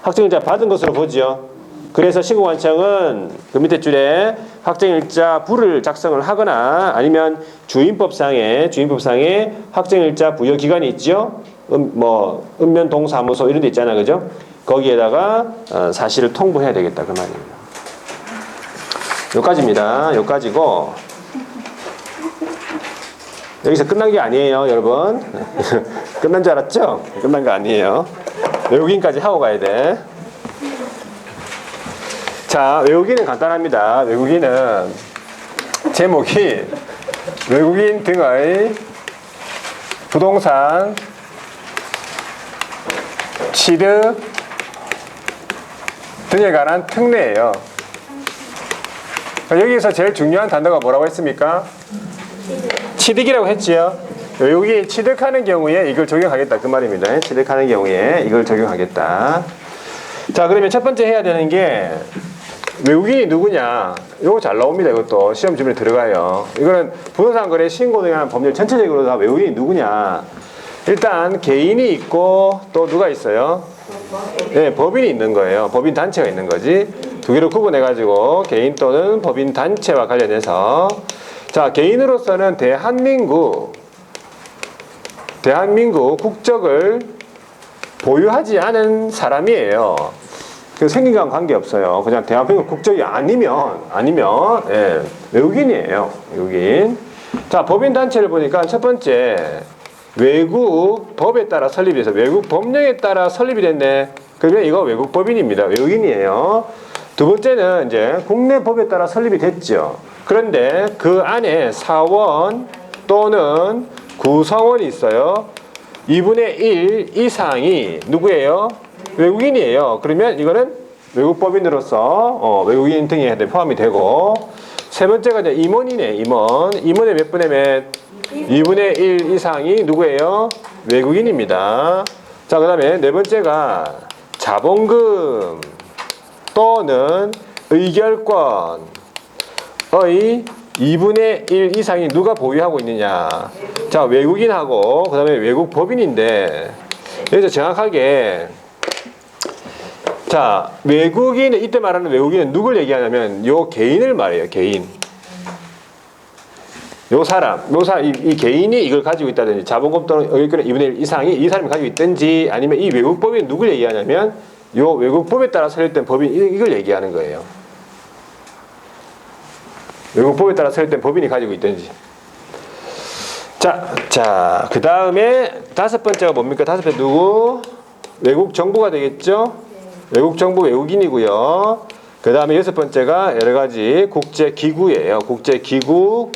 확정일자 받은 것으로 보죠. 그래서 신고관청은 그 밑에 줄에 확정일자 부를 작성을 하거나 아니면 주임법상에 확정일자 부여 기간이 있죠. 읍면동사무소 이런 데 있잖아, 그죠? 거기에다가 사실을 통보해야 되겠다 그 말입니다. 여기까지입니다. 여기까지고 여기서 끝난 게 아니에요, 여러분. 끝난 줄 알았죠? 끝난 거 아니에요. 외국인까지 하고 가야 돼. 자, 외국인은 간단합니다. 외국인은 제목이 외국인 등의 부동산 취득 등에 관한 특례예요. 여기서 제일 중요한 단어가 뭐라고 했습니까? 취득이라고 했지요. 외국인이 취득하는 경우에 이걸 적용하겠다 그 말입니다. 취득하는 경우에 이걸 적용하겠다. 자, 그러면 첫 번째 해야 되는 게 외국인이 누구냐? 이거 잘 나옵니다. 이것도 시험 주문에 들어가요. 이거는 부동산 거래 신고 등에 관한 법률 전체적으로 다 외국인이 누구냐? 일단 개인이 있고 또 누가 있어요? 네, 법인이 있는 거예요. 법인 단체가 있는 거지. 두 개를 구분해 가지고 개인 또는 법인 단체와 관련해서 자, 개인으로서는 대한민국 국적을 보유하지 않은 사람이에요. 그 생긴 거랑 관계없어요. 그냥 대한민국 국적이 아니면 예, 외국인이에요. 외국인. 자, 법인 단체를 보니까 첫 번째 외국 법에 따라 설립이 돼서 외국 법령에 따라 설립이 됐네. 그러면 이거 외국 법인입니다. 외국인이에요. 두 번째는 이제 국내 법에 따라 설립이 됐죠. 그런데 그 안에 사원 또는 구성원이 있어요. 2분의 1 이상이 누구예요? 외국인이에요. 그러면 이거는 외국 법인으로서 외국인 등에 포함이 되고 세 번째가 이제 임원이네. 임원의 몇 분의 몇? 2분의 1 이상이 누구예요? 외국인입니다. 자, 그 다음에 네 번째가 자본금 또는 의결권의 2분의 1 이상이 누가 보유하고 있느냐. 자, 외국인하고 그 다음에 외국 법인인데 여기서 정확하게 자, 외국인은 이때 말하는 외국인은 누굴 얘기하냐면 요 개인을 말해요. 개인. 요 사람, 이 개인이 이걸 가지고 있다든지 자본금 또는 의결권의 2분의 1 이상이 이 사람이 가지고 있든지 아니면 이 외국법인 누굴 얘기하냐면 요 외국법에 따라 설립된 법인 이걸 얘기하는 거예요. 외국법에 따라 설립된 법인이 가지고 있든지. 자, 그 다음에 다섯 번째가 뭡니까? 다섯 번째 누구? 외국 정부가 되겠죠? 외국 정부 외국인이고요. 그 다음에 여섯 번째가 여러 가지 국제기구예요. 국제기구.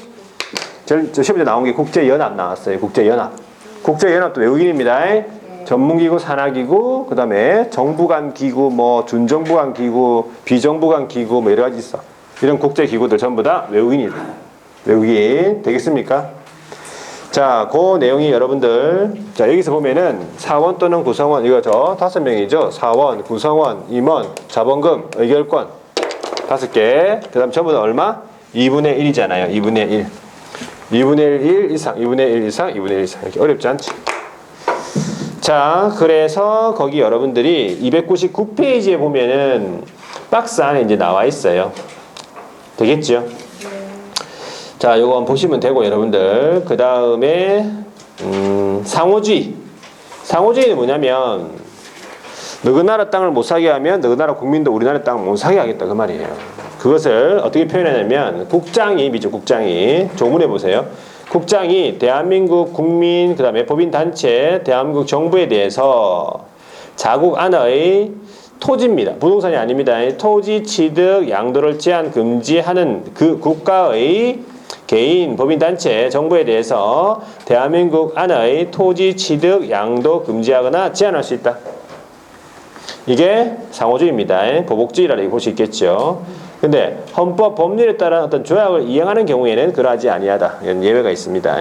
저 시험에 나온 게 국제연합 나왔어요. 국제연합. 국제연합도 외국인입니다. 전문기구, 산하기구, 그 다음에 정부 간 기구, 뭐 준정부 간 기구, 비정부 간 기구, 뭐 여러 가지 있어. 이런 국제기구들 전부 다 외국인이다. 외국인 되겠습니까? 자, 그 내용이 여러분들, 자, 여기서 보면은 사원 또는 구성원, 이거 저 5명이죠. 사원, 구성원, 임원, 자본금, 의결권 5개. 그 다음 전부 다 얼마? 2분의 1이잖아요. 2분의 1. 2분의 1 이상, 2분의 1 이상, 2분의 1 이상. 이렇게 어렵지 않지? 자, 그래서 거기 여러분들이 299페이지에 보면은 박스 안에 이제 나와 있어요. 되겠죠? 자, 요거 한번 보시면 되고, 여러분들. 그 다음에, 상호주의. 상호주의는 뭐냐면, 너희 나라 땅을 못 사게 하면, 너희 나라 국민도 우리나라 땅을 못 사게 하겠다. 그 말이에요. 그것을 어떻게 표현하냐면, 국장이, 미죠, 국장이. 조문해 보세요. 국장이 대한민국 국민, 그 다음에 법인단체, 대한민국 정부에 대해서 자국 안의 토지입니다. 부동산이 아닙니다. 토지 취득, 양도를 제한, 금지하는 그 국가의 개인, 법인단체, 정부에 대해서 대한민국 안의 토지 취득, 양도, 금지하거나 제한할 수 있다. 이게 상호주의입니다. 보복주의라고 볼 수 있겠죠. 근데 헌법 법률에 따른 어떤 조약을 이행하는 경우에는 그러하지 아니하다. 이런 예외가 있습니다.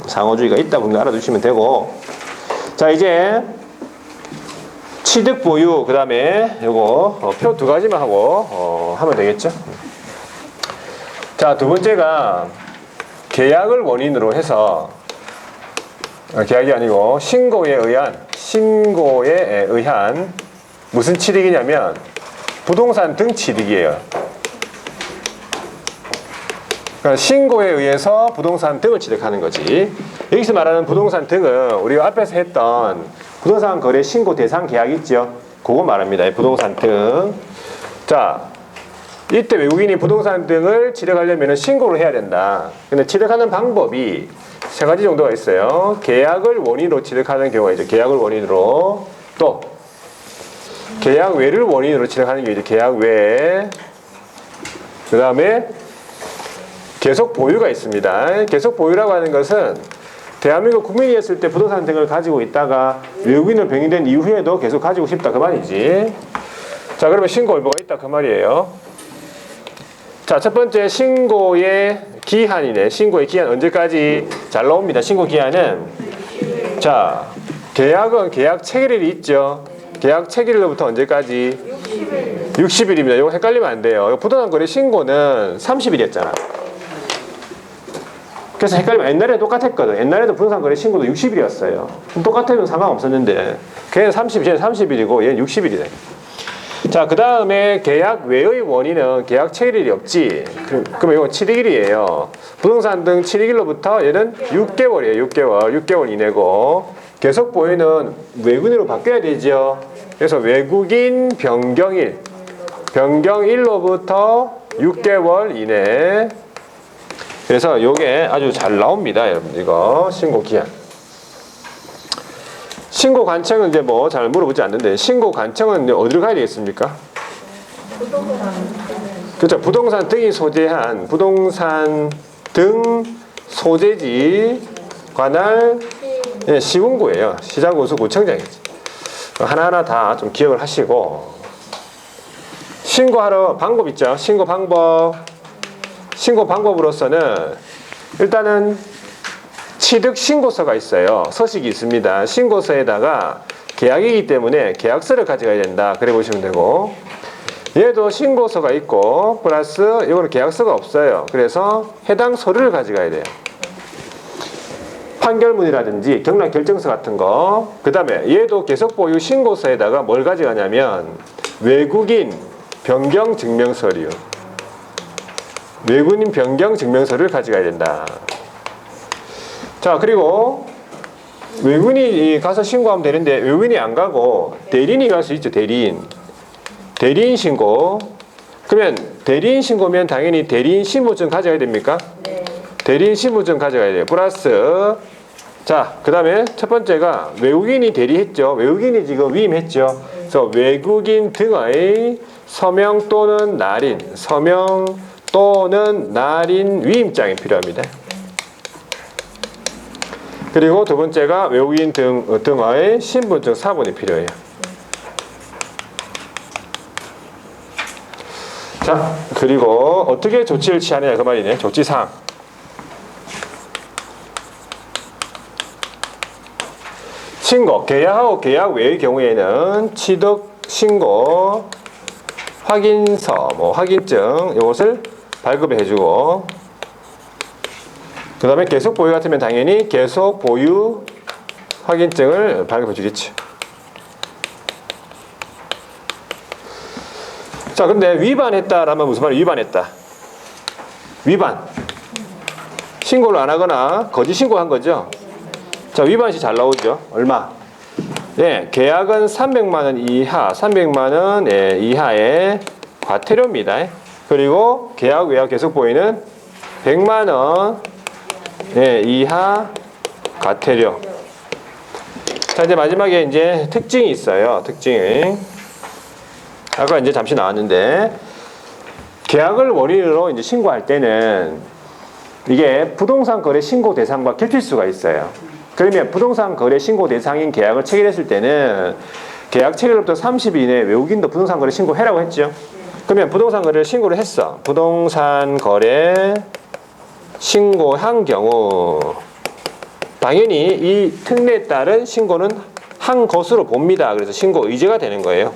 상호주의가 있다고 알아두시면 되고. 자, 이제 취득 보유, 그 다음에 요거 표 두 가지만 하고 하면 되겠죠. 자, 두 번째가 계약을 원인으로 해서, 계약이 아니고 신고에 의한 무슨 취득이냐면 부동산 등 취득이에요. 그러니까 신고에 의해서 부동산 등을 취득하는 거지. 여기서 말하는 부동산 등은 우리가 앞에서 했던 부동산 거래 신고 대상 계약 있죠? 그거 말합니다. 부동산 등. 자, 이때 외국인이 부동산 등을 취득하려면 신고를 해야 된다. 근데 취득하는 방법이 세 가지 정도가 있어요. 계약을 원인으로 취득하는 경우가 있죠. 계약을 원인으로. 또 계약 외를 원인으로 취득하는 게 이제 계약 외. 그 다음에 계속 보유가 있습니다. 계속 보유라고 하는 것은 대한민국 국민이었을 때 부동산 등을 가지고 있다가 외국인으로 병행된 이후에도 계속 가지고 싶다 그 말이지. 자, 그러면 신고 의무가 있다 그 말이에요. 자, 첫 번째 신고의 기한이네. 신고의 기한 언제까지? 잘 나옵니다. 신고 기한은, 자, 계약은 계약 체결일이 있죠. 계약 체결일로부터 언제까지? 60일입니다. 이거 헷갈리면 안 돼요. 부동산 거래 신고는 30일이었잖아. 그래서 헷갈리면 옛날에 똑같았거든. 옛날에도 부동산 거래 신고도 60일이었어요. 똑같으면 상관없었는데 걔는 30일이고 얘는 60일이래. 자, 그 다음에 계약 외의 원인은 계약 체결일이 없지. 그러면 이건 취득일이에요. 부동산 등 취득일로부터 얘는 6개월이에요. 6개월 이내고. 계속 보유는 외국인으로 바뀌어야 되죠. 그래서 외국인 변경일로부터 6개월 이내. 그래서 요게 아주 잘 나옵니다. 여러분, 이거 신고 기한. 신고 관청은 이제 뭐 잘 물어보지 않는데, 신고 관청은 이제 어디로 가야 되겠습니까? 그렇죠. 부동산 등이 소재한 부동산 등 소재지 관할 시군구예요. 시장군수 구청장이지. 하나하나 다 좀 기억을 하시고. 신고하러 방법 있죠. 신고 방법으로서는 일단은 취득 신고서가 있어요. 서식이 있습니다. 신고서에다가 계약이기 때문에 계약서를 가져가야 된다. 그래 보시면 되고, 얘도 신고서가 있고 플러스 이거는 계약서가 없어요. 그래서 해당 서류를 가져가야 돼요. 판결문이라든지 경락 결정서 같은 거. 그 다음에 얘도 계속 보유 신고서에다가 뭘 가져가냐면 외국인 변경 증명서류. 외국인 변경 증명서를 가져가야 된다. 자, 그리고 외국인이 가서 신고하면 되는데 외국인이 안 가고 대리인이 갈 수 있죠. 대리인 신고. 그러면 대리인 신고면 당연히 대리인 신분증 가져가야 됩니까? 네. 대리인 신분증 가져가야 돼요. 플러스 자, 그 다음에 첫 번째가 외국인이 대리했죠. 외국인이 지금 위임했죠. 그래서 외국인 등의 서명 또는 날인 위임장이 필요합니다. 그리고 두 번째가 외국인 등의 신분증 사본이 필요해요. 자, 그리고 어떻게 조치를 취하느냐 그 말이네. 조치사항. 신고, 계약하고 계약 외의 경우에는 취득, 신고, 확인서, 확인증 이것을 발급을 해주고 그 다음에 계속 보유 같으면 당연히 계속 보유 확인증을 발급해 주겠지. 자, 근데 위반했다라면 무슨 말이야? 위반했다. 위반. 신고를 안 하거나 거짓 신고한 거죠. 자, 위반시 잘 나오죠. 얼마? 예, 계약은 300만 원 이하, 300만 원 이하의 과태료입니다. 그리고 계약 외화 계속 보이는 100만 원 이하 과태료. 자, 이제 마지막에 이제 특징이 있어요. 특징이. 아까 이제 잠시 나왔는데 계약을 원인으로 이제 신고할 때는 이게 부동산 거래 신고 대상과 겹칠 수가 있어요. 그러면 부동산 거래 신고 대상인 계약을 체결했을 때는 계약 체결로부터 30일 이내에 외국인도 부동산 거래 신고해라고 했죠. 그러면 부동산 거래를 신고를 했어. 부동산 거래 신고한 경우 당연히 이 특례에 따른 신고는 한 것으로 봅니다. 그래서 신고 의제가 되는 거예요.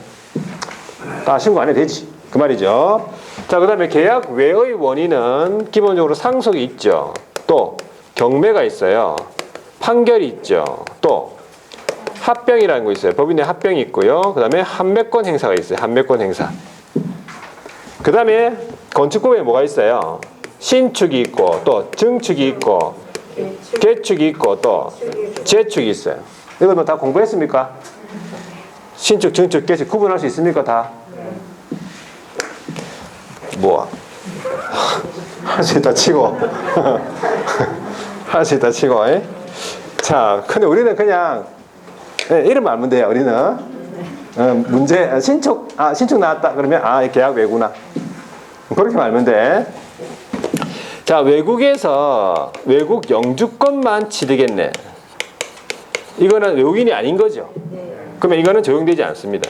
신고 안 해도 되지. 그 말이죠. 자, 그 다음에 계약 외의 원인은 기본적으로 상속이 있죠. 또 경매가 있어요. 판결이 있죠. 또 합병이라는 거 있어요. 법인의 합병이 있고요. 그 다음에 한매권 행사가 있어요. 한매권 행사. 그 다음에 건축법에 뭐가 있어요? 신축이 있고 또 증축이 있고 개축이 있고 또 재축이 있어요. 이거 뭐 다 공부했습니까? 신축, 증축, 개축 구분할 수 있습니까? 다? 뭐? 할 수 있다 치고 할 수 있다 치고 자, 근데 우리는 그냥 이름 알면 돼요. 우리는 문제 신축 나왔다 그러면 계약 외구나 그렇게 알면 돼. 자, 외국에서 외국 영주권만 취득했네. 이거는 외국인이 아닌 거죠. 그러면 이거는 적용되지 않습니다.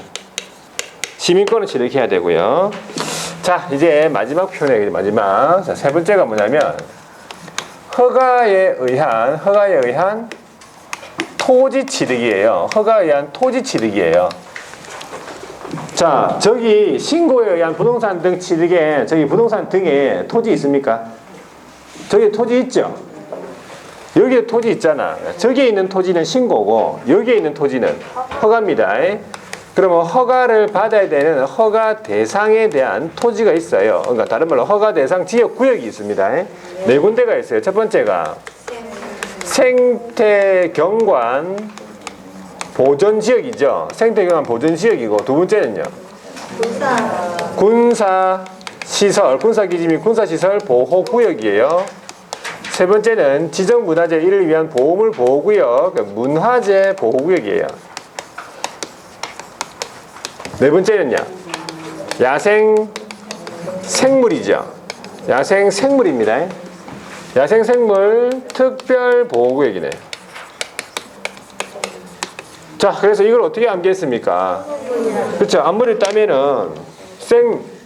시민권을 취득해야 되고요. 자, 이제 마지막 표현이에요. 마지막. 자, 세 번째가 뭐냐면 허가에 의한 토지 취득이에요. 허가에 의한 토지 취득이에요. 자, 저기 신고에 의한 부동산 등 취득에 저기 부동산 등에 토지 있습니까? 저기 토지 있죠? 여기에 토지 있잖아. 저기에 있는 토지는 신고고 여기에 있는 토지는 허가입니다. 그러면 허가를 받아야 되는 허가 대상에 대한 토지가 있어요. 그러니까 다른 말로 허가 대상 지역 구역이 있습니다. 네 군데가 있어요. 첫 번째가 생태경관 보존지역이죠. 생태경관 보존지역이고 두 번째는요. 군사시설, 군사기지 및 군사시설 보호구역이에요. 세 번째는 지정문화재 이를 위한 보호물 보호구역, 문화재 보호구역이에요. 네 번째는요. 야생 생물이죠. 야생 생물입니다. 야생 생물 특별 보호구역이네. 자, 그래서 이걸 어떻게 암기했습니까? 그렇죠. 앞머리를 따면은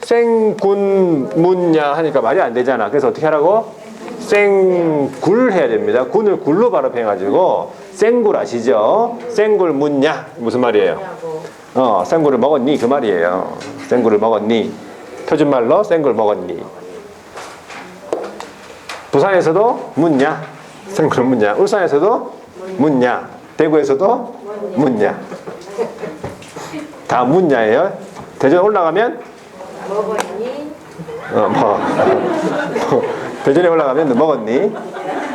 생군문야 하니까 말이 안 되잖아. 그래서 어떻게 하라고? 생굴 해야 됩니다. 군을 굴로 발음해가지고 생굴 아시죠? 생굴 문야 무슨 말이에요? 생굴을 먹었니? 그 말이에요. 생굴을 먹었니? 표준말로 생굴 먹었니? 부산에서도 문야, 생굴 문야. 울산에서도 문야, 대구에서도 문야. 다 문야예요. 대전 올라가면 먹었니? 대전에 올라가면 너 먹었니?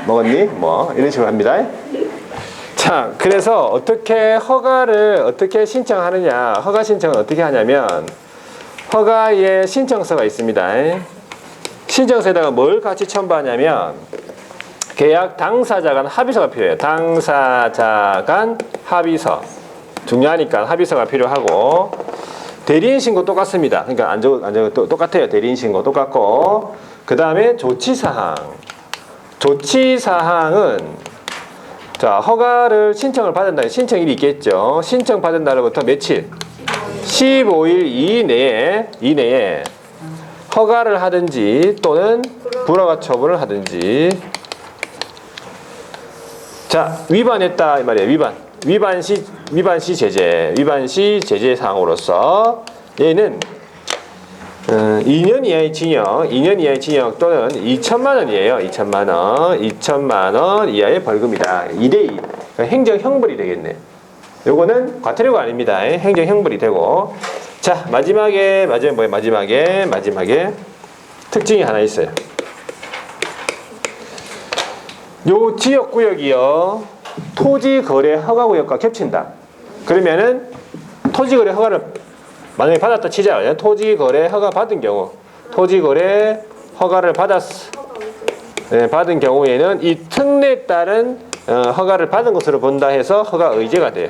먹었니? 뭐 이런 식으로 합니다. 자, 그래서 어떻게 허가를 어떻게 신청하느냐? 허가 신청을 어떻게 하냐면 허가의 신청서가 있습니다. 신청서에다가 뭘 같이 첨부하냐면 계약 당사자 간 합의서가 필요해요. 당사자 간 합의서. 중요하니까 합의서가 필요하고 대리인 신고 똑같습니다. 그러니까 안 적어도 똑같아요. 대리인 신고 똑같고 그 다음에 조치사항. 조치사항은 자 허가를 신청을 받은 날 신청일이 있겠죠. 신청 받은 날로부터 며칠? 15일 이내에 허가를 하든지 또는 불허가 처분을 하든지. 자 위반했다 이 말이에요. 위반 시 제재 사항으로서 얘는 2년 이하의 징역 또는 2천만 원이에요. 2천만 원 이하의 벌금이다. 2대2 행정형벌이 되겠네. 요거는 과태료가 아닙니다. 행정형벌이 되고. 자 마지막에 특징이 하나 있어요. 요 지역구역이요 토지거래 허가구역과 겹친다. 그러면은 토지거래 허가를 만약에 받았다 치자. 토지거래 허가 받은 경우 토지거래 허가를 받은 경우에는 이 특례에 따른 허가를 받은 것으로 본다 해서 허가 의제가 돼요.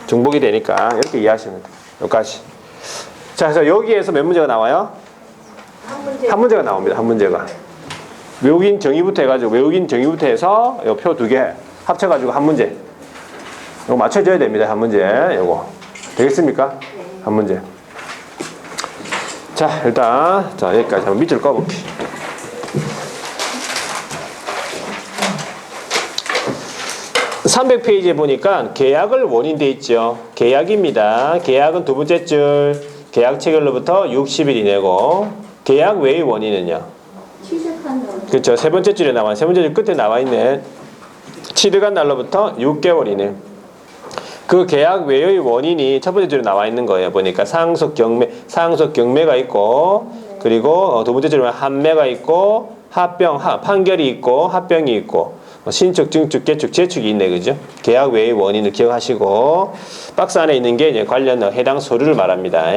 중복이 되니까 이렇게 이해하시면 돼요. 여기까지. 자 그래서 여기에서 몇 문제가 나와요? 한 문제가 나옵니다. 한 문제가. 외국인 정의부터 해가지고 외국인 정의부터 해서 요 표 2개 합쳐가지고 한 문제. 이거 맞춰줘야 됩니다. 한 문제. 요거 되겠습니까? 한 문제. 자 일단 자 여기까지 한번 밑줄 꺼볼게. (300페이지에) 보니까 계약을 원인 돼 있죠. 계약입니다. 계약은 두 번째 줄 계약 체결로부터 60일 이내고 계약 외의 원인은요. 그렇죠. 세 번째 줄에 나와. 세 번째 줄 끝에 나와 있네. 취득한 날로부터 6개월 이내. 그 계약 외의 원인이 첫 번째 줄에 나와 있는 거예요. 보니까 상속 경매가 있고 그리고 두 번째 줄에 한매가 있고 판결이 있고 합병이 있고 신축, 증축, 개축, 재축이 있네. 그죠? 계약 외의 원인을 기억하시고 박스 안에 있는 게 이제 관련 해당 서류를 말합니다.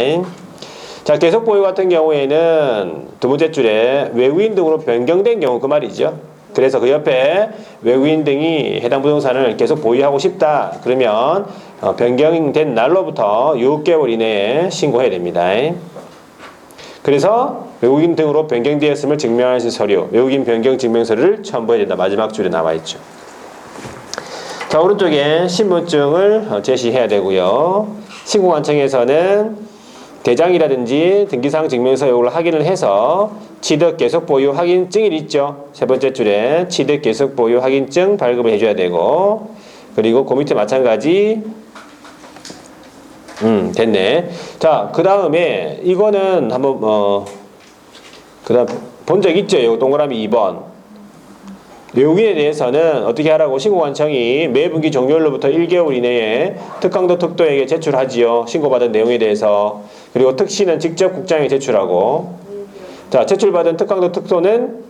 자, 계속 보유 같은 경우에는 두 번째 줄에 외국인 등으로 변경된 경우 그 말이죠. 그래서 그 옆에 외국인 등이 해당 부동산을 계속 보유하고 싶다. 그러면 변경된 날로부터 6개월 이내에 신고해야 됩니다. 그래서 외국인 등으로 변경되었음을 증명하신 서류, 외국인 변경 증명서류를 첨부해야 된다. 마지막 줄에 나와 있죠. 자, 오른쪽에 신분증을 제시해야 되고요. 신고관청에서는 대장이라든지 등기사항 증명서 요걸 확인을 해서 취득 계속 보유 확인증이 있죠. 세 번째 줄에 취득 계속 보유 확인증 발급을 해줘야 되고 그리고 그 밑에 마찬가지 됐네. 자, 그 다음에 이거는 한번 그 다음 본 적 있죠? 요 동그라미 2번. 외국인에 대해서는 어떻게 하라고 신고관청이 매분기 종료일로부터 1개월 이내에 특강도 특도에게 제출하지요. 신고받은 내용에 대해서. 그리고 특시는 직접 국장에 제출하고. 자, 제출받은 특강도 특도는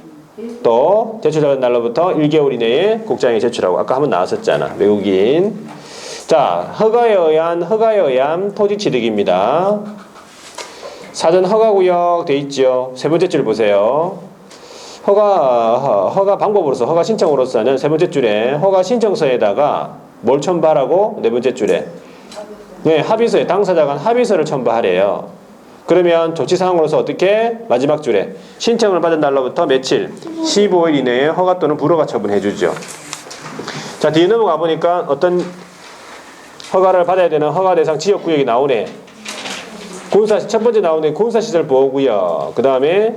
또 제출받은 날로부터 1개월 이내에 국장에 제출하고. 아까 한번 나왔었잖아. 외국인. 자, 허가에 의한 토지 취득입니다. 사전 허가구역 돼 있죠. 세 번째 줄 보세요. 허가 방법으로서 허가 신청으로서는 세 번째 줄에 허가 신청서에다가 뭘 첨부하라고? 네 번째 줄에 네, 합의서에 당사자 간 합의서를 첨부하래요. 그러면 조치사항으로서 어떻게? 마지막 줄에 신청을 받은 날로부터 며칠? 15일 이내에 허가 또는 불허가 처분해주죠. 자, 뒤에 넘어가 보니까 어떤 허가를 받아야 되는 허가 대상 지역구역이 나오네. 첫 번째 나오는 군사시설 보호구역. 그 다음에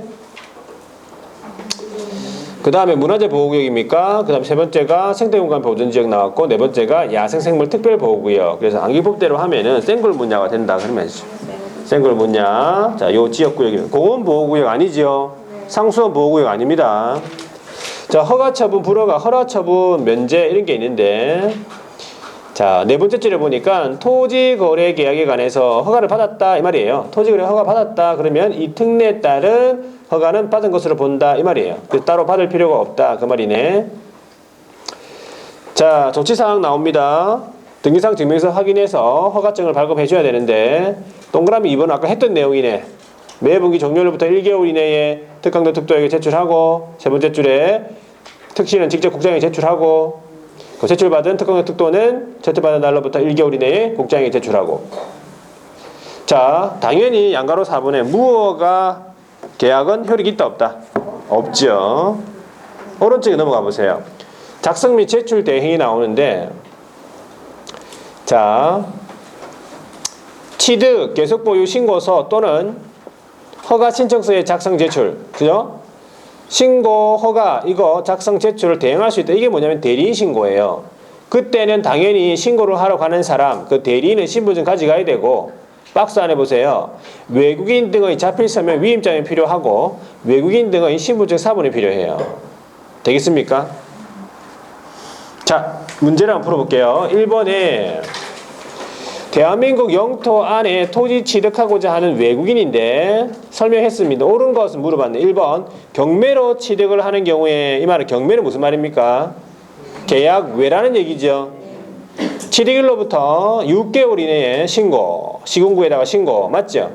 문화재 보호구역입니까? 그 다음 세 번째가 생태공간 보존지역 나왔고 네 번째가 야생생물 특별보호구역. 그래서 안기법대로 하면은 생굴문야가 된다. 그러면 생굴문야. 자, 요 지역구역입니다. 공원보호구역 아니죠? 상수원 보호구역 아닙니다. 자, 허가처분, 불허가, 허가처분, 면제 이런 게 있는데 자, 네 번째 줄에 보니까 토지거래 계약에 관해서 허가를 받았다 이 말이에요. 토지거래 허가 받았다 그러면 이 특례에 따른 허가는 받은 것으로 본다 이 말이에요. 따로 받을 필요가 없다 그 말이네. 자, 조치사항 나옵니다. 등기상 증명서 확인해서 허가증을 발급해 줘야 되는데 동그라미 2번 아까 했던 내용이네. 매분기 종료일부터 1개월 이내에 특강도 특도에게 제출하고 세 번째 줄에 특시는 직접 국장에게 제출하고 그 제출받은 특강도 특도는 제출받은 날로부터 1개월 이내에 국장에게 제출하고. 자, 당연히 양가로 4번에 무허가 계약은 효력이 있다 없다? 없죠. 오른쪽에 넘어가 보세요. 작성 및 제출 대행이 나오는데 자, 취득, 계속 보유 신고서 또는 허가 신청서의 작성 제출, 그죠? 신고, 허가, 이거 작성 제출을 대행할 수 있다. 이게 뭐냐면 대리인 신고예요. 그때는 당연히 신고를 하러 가는 사람, 그 대리인은 신분증 가져가야 되고 박스 안에 보세요. 외국인 등의 자필서면 위임장이 필요하고 외국인 등의 신분증 사본이 필요해요. 되겠습니까? 자, 문제를 한번 풀어볼게요. 1번에 대한민국 영토 안에 토지 취득하고자 하는 외국인인데 설명했습니다. 옳은 것은 물어봤네. 1번 경매로 취득을 하는 경우에 이 말은 경매는 무슨 말입니까? 계약 외라는 얘기죠. 취득일로부터 6개월 이내에 신고, 시군구에다가 신고 맞죠?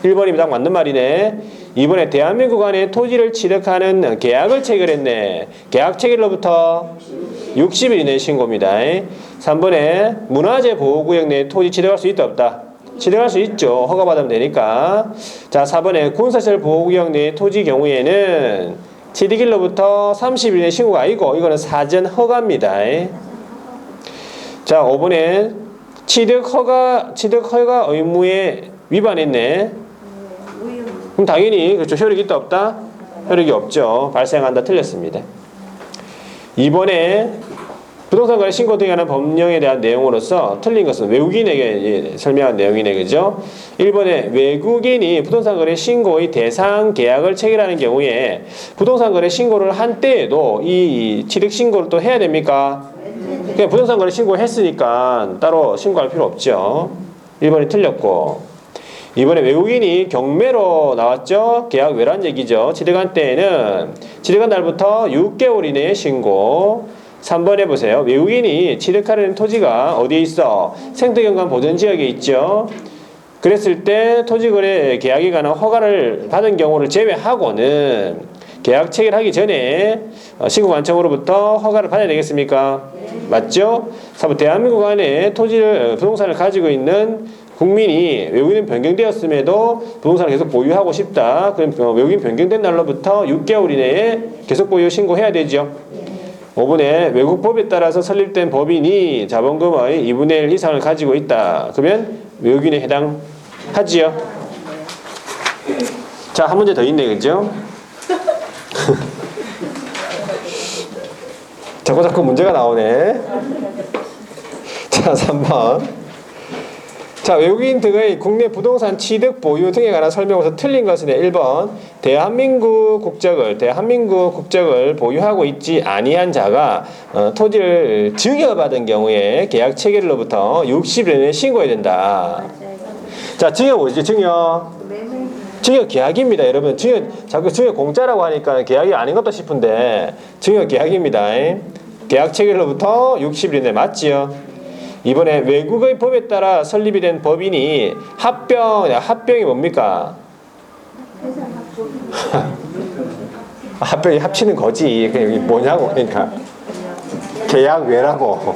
1번이 딱 맞는 말이네. 2번에 대한민국 안에 토지를 취득하는 계약을 체결했네. 계약 체결로부터 60일 이내 신고입니다. 3번에 문화재 보호구역 내에 토지 취득할 수 있다 없다? 취득할 수 있죠. 허가받으면 되니까. 자, 4번에 군사시설 보호구역 내의 토지 경우에는 취득일로부터 30일 이내 신고가 아니고 이거는 사전 허가입니다. 자, 5번에 취득 허가 의무에 위반했네. 그럼 당연히 그렇죠. 효력이 있다 없다? 효력이 없죠. 발생한다 틀렸습니다. 2번에 부동산 거래 신고 등에 관한 법령에 대한 내용으로서 틀린 것은 외국인에게 설명한 내용이네. 그죠? 1번에 외국인이 부동산 거래 신고의 대상 계약을 체결하는 경우에 부동산 거래 신고를 한 때에도 이 취득 신고를 또 해야 됩니까? 그냥 부동산 거래 신고했으니까 따로 신고할 필요 없죠. 1번이 틀렸고 2번에 외국인이 경매로 나왔죠. 계약 외란 얘기죠. 취득한 때에는 취득한 날부터 6개월 이내에 신고. 3번에 보세요. 외국인이 취득하려는 토지가 어디에 있어? 생태경관 보전지역에 있죠. 그랬을 때 토지거래 계약에 관한 허가를 받은 경우를 제외하고는 계약 체결하기 전에 시군관청으로부터 허가를 받아야 되겠습니까? 맞죠? 3번 대한민국 안에 토지를 부동산을 가지고 있는 국민이 외국인 변경되었음에도 부동산을 계속 보유하고 싶다. 그럼 외국인 변경된 날로부터 6개월 이내에 계속 보유 신고해야 되죠. 5번에 외국 법에 따라서 설립된 법인이 자본금의 2분의 1 이상을 가지고 있다. 그러면 외국인에 해당하지요. 자, 한 문제 더 있네. 그죠? 자꾸 문제가 나오네. 자, 3번. 자, 외국인 등의 국내 부동산 취득 보유 등에 관한 설명에서 틀린 것은 1번 대한민국 국적을 보유하고 있지 아니한 자가 토지를 증여받은 경우에 계약 체결로부터 60일 내에 신고해야 된다. 자, 증여 뭐지? 증여 계약입니다. 여러분 자꾸 증여 공짜라고 하니까 계약이 아닌 것도 싶은데 증여 계약입니다. 계약 체결로부터 60일 이내 맞지요? 이번에 외국의 법에 따라 설립이 된 법인이 합병이 뭡니까? 합병이 합치는 거지. 그게 뭐냐고. 그러니까 계약 외라고.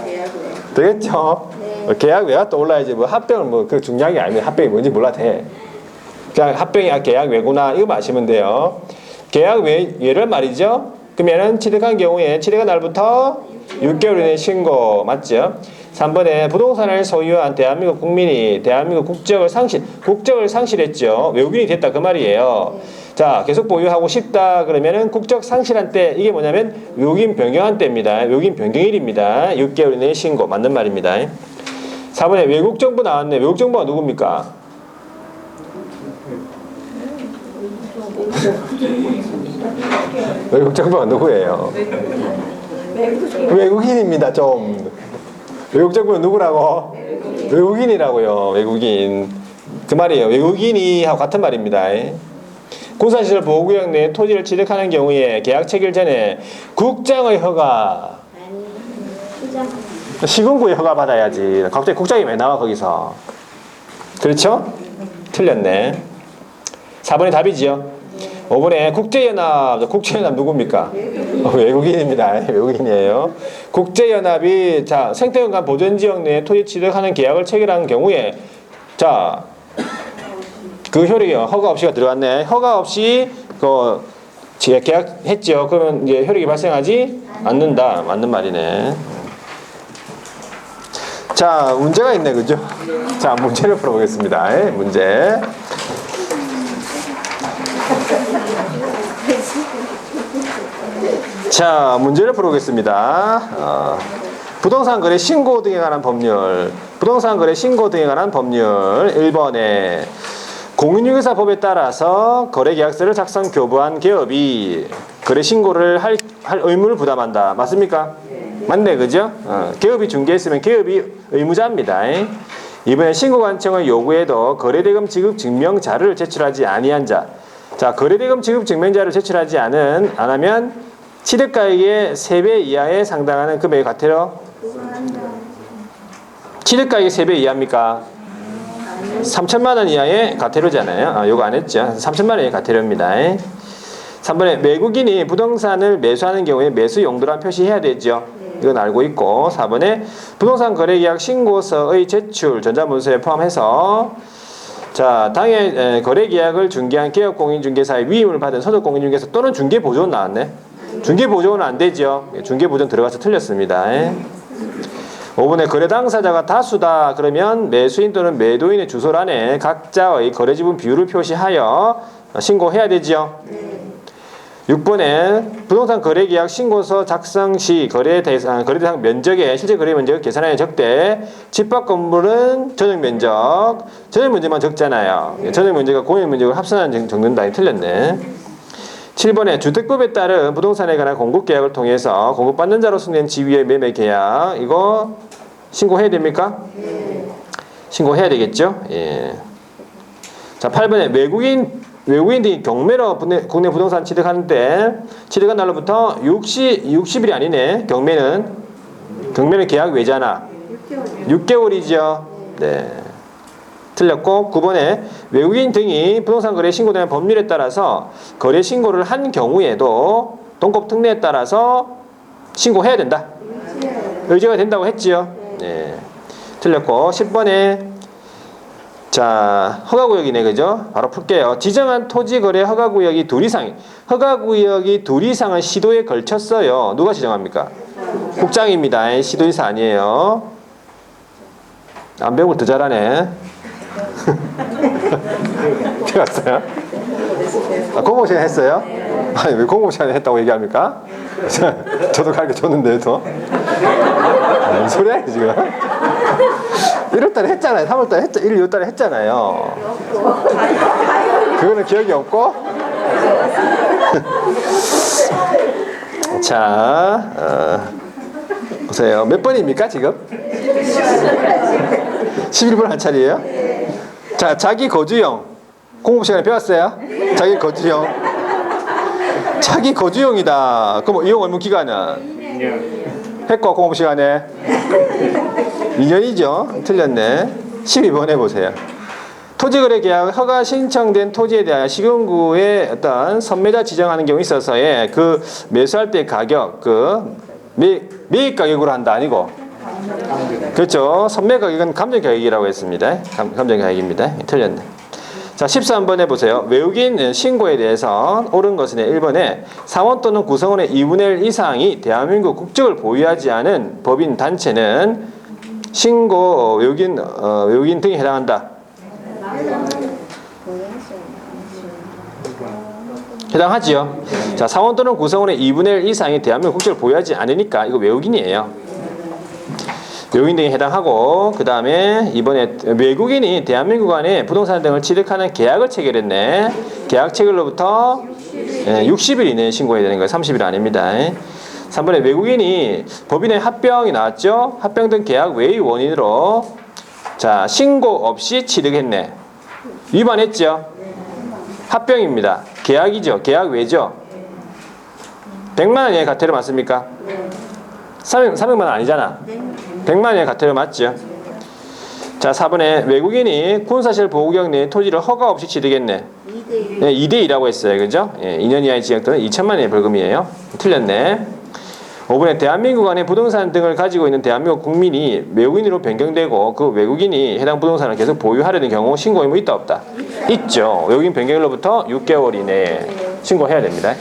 되겠죠? 계약 외가 떠올라야지. 뭐 합병은 뭐 그 중요한 게 아니면 합병이 뭔지 몰라도 돼. 그냥 합병이 계약 외구나 이거 마시면 돼요. 계약 외를 말이죠. 그러면은 취득한 경우에 취득한 날부터 6개월 이내 신고 맞죠? 3번에 부동산을 소유한 대한민국 국민이 대한민국 국적을 상실했죠. 외국인이 됐다 그 말이에요. 자, 계속 보유하고 싶다 그러면은 국적 상실한 때 이게 뭐냐면 외국인 변경한 때입니다. 외국인 변경일입니다. 6개월 이내 신고 맞는 말입니다. 4번에 외국 정부 나왔네. 외국 정부가 누굽니까? 외국 정부가 누구예요? 외국인입니다. 좀 외국 정부는 누구라고? 외국인이라고요. 외국인 그 말이에요. 외국인이 하고 같은 말입니다. 군사시설 보호구역 내 토지를 취득하는 경우에 계약 체결 전에 국장의 허가, 시군구의 허가 받아야지. 갑자기 국장이 왜 나와 거기서? 그렇죠? 틀렸네. 4번이 답이지요. 5번에 국제연합 누굽니까? 외국인입니다. 외국인이에요. 국제연합이 자 생태공간 보전지역 내 토지 취득하는 계약을 체결한 경우에 자 그 효력이 허가 없이가 들어갔네. 허가 없이 그 계약했죠. 그러면 이제 효력이 발생하지 않는다. 맞는 말이네. 자 문제가 있네, 그죠? 자 문제를 풀어보겠습니다. 문제. 자 문제를 풀어보겠습니다. 부동산 거래 신고 등에 관한 법률. 부동산 거래 신고 등에 관한 법률 1번에 공인중개사법에 따라서 거래계약서를 작성 교부한 기업이 거래 신고를 할 의무를 부담한다. 맞습니까? 맞네, 그죠? 기업이 중개했으면 기업이 의무자입니다. 이번에 신고관청의 요구에도 거래대금 지급 증명 자료를 제출하지 아니한 자. 자, 거래대금 지급 증명자를 제출하지 안 하면 취득가액의 3배 이하에 상당하는 금액의 과태료. 취득가액의 3배 이하입니까? 3천만 원 이하의 과태료잖아요. 요거 안 했죠. 3천만 원 이하의 과태료입니다. 3번에 외국인이 부동산을 매수하는 경우에 매수 용도란 표시해야 되죠. 이건 알고 있고. 4번에 부동산 거래계약 신고서의 제출 전자문서에 포함해서 자 당해 거래계약을 중개한 기업공인중개사의 위임을 받은 소득공인중개사 또는 중개보조원 나왔네. 중개보조원은 안 되죠. 중개보조원 들어가서 틀렸습니다. 5번에 거래 당사자가 다수다. 그러면 매수인 또는 매도인의 주소란에 각자의 거래지분 비율을 표시하여 신고해야 되죠. 6번에 부동산 거래계약 신고서 작성 시 거래 대상 면적의 실제 거래 면적을 계산하여 적되 집합 건물은 전용 면적만 적잖아요. 전용 면적과 공용 면적을 합산하는 적는다. 틀렸네. 7번에 주택법에 따른 부동산에 관한 공급계약을 통해서 공급받는 자로서 낸 지위의 매매 계약 이거 신고해야 됩니까? 신고해야 되겠죠? 예. 자 8번에 외국인들이 경매로 국내 부동산 취득하는데 취득한 날로부터 60일이 아니네. 경매는 계약 외잖아. 6개월이죠. 네. 틀렸고 9번에 외국인 등이 부동산 거래 신고되는 법률에 따라서 거래 신고를 한 경우에도 동법 특례에 따라서 신고해야 된다. 의제가 된다고 했지요. 네. 틀렸고 10번에 자 허가구역이네, 그죠? 바로 풀게요. 지정한 토지거래 허가구역이 둘 이상은 시도에 걸쳤어요. 누가 지정합니까? 국장입니다. 시도지사 아니에요. 안 배운 걸 더 잘하네. 배웠어요? 공부 시간 했어요? 아니 왜 공부 시간에 했다고 얘기합니까? 저도 가르쳐 줬는데 더. 무슨 소리야 지금? 1월달에 했잖아요. 3월달에 했죠. 1, 2월달에 했잖아요. 그거는 기억이 없고. 자, 보세요. 몇 번입니까 지금? 11번 한 차례예요? 자, 자기 거주형. 공부 시간에 배웠어요? 자기 거주형. 자기 거주형이다. 그럼 이용 의무 기간은? 했고 공부 시간에 2년이죠. 틀렸네. 12번 해보세요. 토지거래 계약 허가 신청된 토지에 대하여 시군구에 어떤 선매자 지정하는 경우 있어서의 그 매수할 때 가격 그 매입 가격으로 한다 아니고 그렇죠. 선매 가격은 감정 가격이라고 했습니다. 감정 가격입니다. 틀렸네. 자 13번 해보세요. 외국인 신고에 대해서 옳은 것은 1번에 사원 또는 구성원의 2분의 1 이상이 대한민국 국적을 보유하지 않은 법인 단체는 신고 외국인 등에 해당한다. 해당하지요. 자 사원 또는 구성원의 2분의 1 이상이 대한민국 국적을 보유하지 않으니까 이거 외국인이에요. 외국인 등에 해당하고 그 다음에 이번에 외국인이 대한민국 안에 부동산 등을 취득하는 계약을 체결했네. 계약 체결로부터 60일 이내에 신고해야 되는 거예요. 30일 아닙니다. 3번에 외국인이 법인의 합병이 나왔죠. 합병 등 계약 외의 원인으로 자 신고 없이 취득했네. 위반했죠. 합병입니다. 계약이죠. 계약 외죠. 100만 원 이하의 과태료 맞습니까? 300만 원 아니잖아. 100만 원 이하의 과태료 맞죠? 자, 4번에 외국인이 군사시설 보호구역 내 토지를 허가 없이 지르겠네. 2대1. 네, 2대2라고 했어요. 그죠? 예, 2년 이하의 징역 또는 2천만 원의 벌금이에요. 틀렸네. 5번에 대한민국 안에 부동산 등을 가지고 있는 대한민국 국민이 외국인으로 변경되고 그 외국인이 해당 부동산을 계속 보유하려는 경우 신고 의무 있다 없다? 있죠. 외국인 변경일로부터 6개월 이내에 신고해야 됩니다.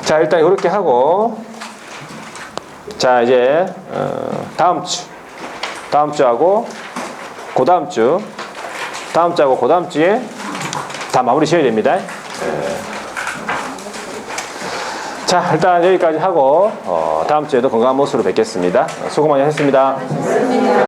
자, 일단 이렇게 하고 자, 이제 다음 주하고 다음 주하고 그 다음 주에 다 마무리 지어야 됩니다. 자, 일단 여기까지 하고 다음 주에도 건강한 모습으로 뵙겠습니다. 수고 많이 하셨습니다.